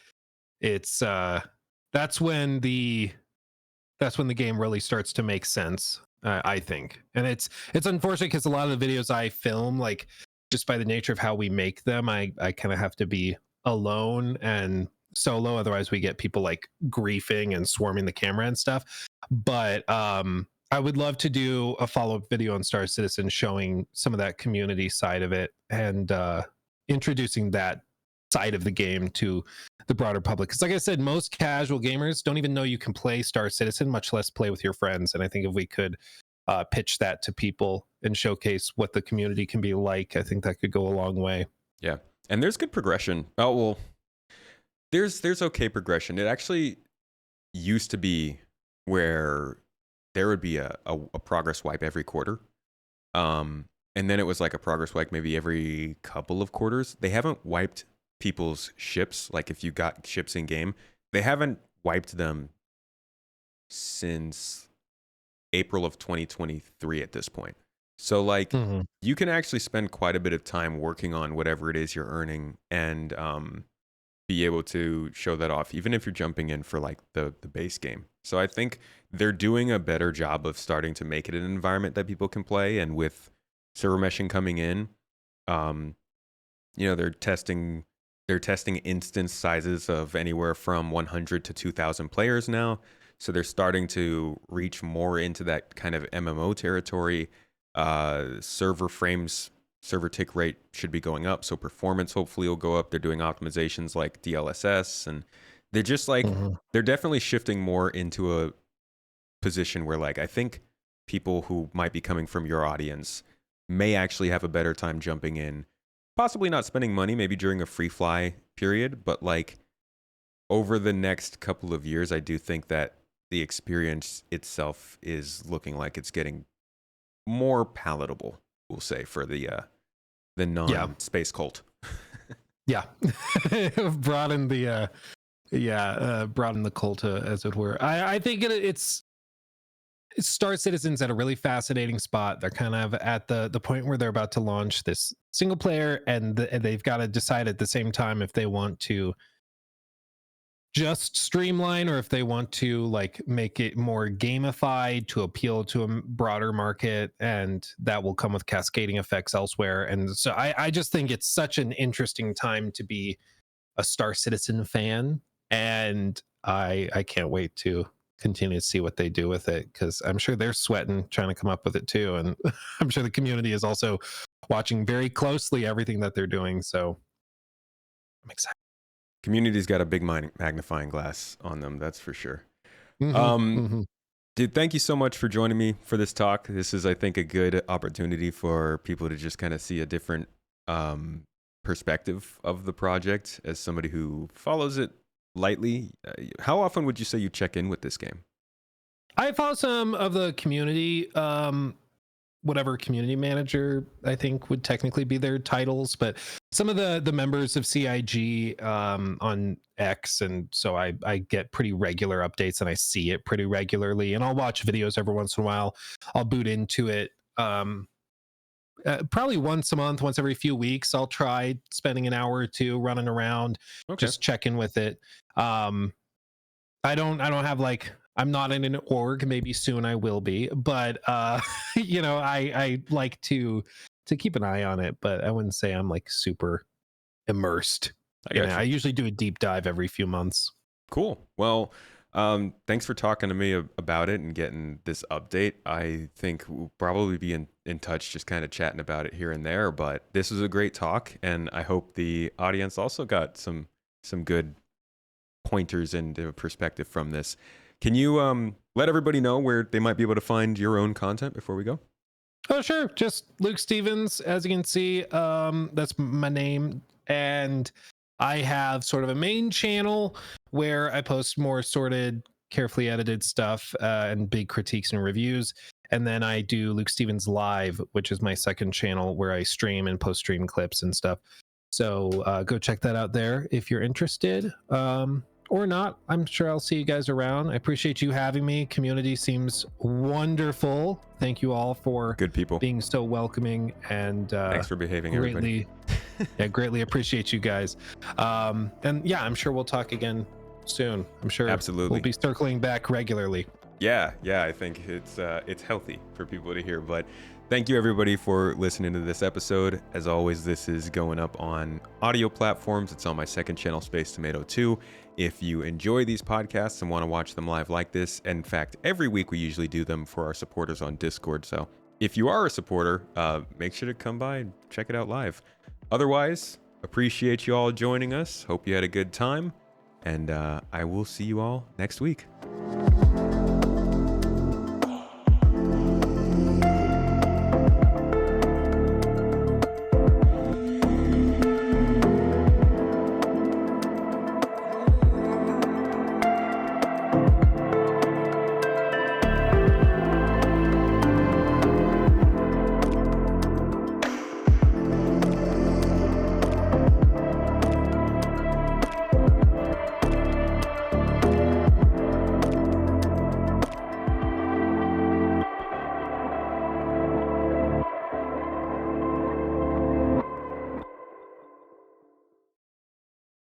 it's that's when the game really starts to make sense, I think. And it's unfortunate because a lot of the videos I film, like, just by the nature of how we make them, I kind of have to be alone and solo, otherwise we get people like griefing and swarming the camera and stuff. But I would love to do a follow-up video on Star Citizen showing some of that community side of it, and introducing that side of the game to the broader public. Because like I said, most casual gamers don't even know you can play Star Citizen, much less play with your friends. And I think if we could pitch that to people and showcase what the community can be like, I think that could go a long way. Yeah. And there's good progression. Oh, well, there's okay progression. It actually used to be where there would be a progress wipe every quarter. And then it was like a progress wipe maybe every couple of quarters. They haven't wiped people's ships. Like, if you got ships in game, they haven't wiped them since April of 2023 at this point. So like, you can actually spend quite a bit of time working on whatever it is you're earning, and be able to show that off, even if you're jumping in for like the base game. So I think they're doing a better job of starting to make it an environment that people can play. And with server meshing coming in, they're testing instance sizes of anywhere from 100 to 2,000 players now. So they're starting to reach more into that kind of MMO territory. Server tick rate should be going up, so performance hopefully will go up. They're doing optimizations like DLSS, and they're just like, they're definitely shifting more into a position where, like, I think people who might be coming from your audience may actually have a better time jumping in, possibly not spending money, maybe during a free fly period, but like over the next couple of years, I do think that the experience itself is looking like it's getting more palatable, we'll say, for the non-space cult. Yeah. broaden the cult, as it were. I think it's Star Citizen's at a really fascinating spot. They're kind of at the point where they're about to launch this single player, and they've got to decide at the same time if they want to just streamline or if they want to like make it more gamified to appeal to a broader market, and that will come with cascading effects elsewhere. And so I just think it's such an interesting time to be a Star Citizen fan, and I can't wait to continue to see what they do with it, because I'm sure they're sweating trying to come up with it too, and I'm sure the community is also watching very closely everything that they're doing. So I'm excited. Community's got a big magnifying glass on them, that's for sure. Dude, thank you so much for joining me for this talk. This is, I think, a good opportunity for people to just kind of see a different perspective of the project as somebody who follows it lightly. How often would you say you check in with this game? I follow some of the community, whatever community manager I think would technically be their titles, but some of the members of CIG on X, and so I get pretty regular updates and I see it pretty regularly, and I'll watch videos every once in a while. I'll boot into it probably once a month, once every few weeks. I'll try spending an hour or two running around, just checking with it. I don't have like, I'm not in an org. Maybe soon I will be, but I like to keep an eye on it, but I wouldn't say I'm like super immersed. I got I you. usually do a deep dive every few months. Cool. Well, thanks for talking to me about it and getting this update. I think we'll probably be in touch, just kind of chatting about it here and there. But this was a great talk, and I hope the audience also got some good pointers and perspective from this. Can you let everybody know where they might be able to find your own content before we go? Oh, sure. Just LukeStephens, as you can see. That's my name. And I have sort of a main channel where I post more sorted, carefully edited stuff and big critiques and reviews. And then I do Luke Stevens Live, which is my second channel where I stream and post stream clips and stuff. So go check that out there if you're interested. Or not. I'm sure I'll see you guys around. I appreciate you having me. Community seems wonderful. Thank you all for Good people. being so welcoming, and Thanks for behaving, everybody. greatly appreciate you guys. And yeah, I'm sure we'll talk again soon. I'm sure Absolutely. we'll be circling back regularly. Yeah, I think it's healthy for people to hear. But thank you everybody for listening to this episode. As always, this is going up on audio platforms. It's on my second channel, Space Tomato 2. If you enjoy these podcasts and want to watch them live like this, in fact, every week we usually do them for our supporters on Discord. So if you are a supporter, make sure to come by and check it out live. Otherwise, appreciate you all joining us. Hope you had a good time. And I will see you all next week.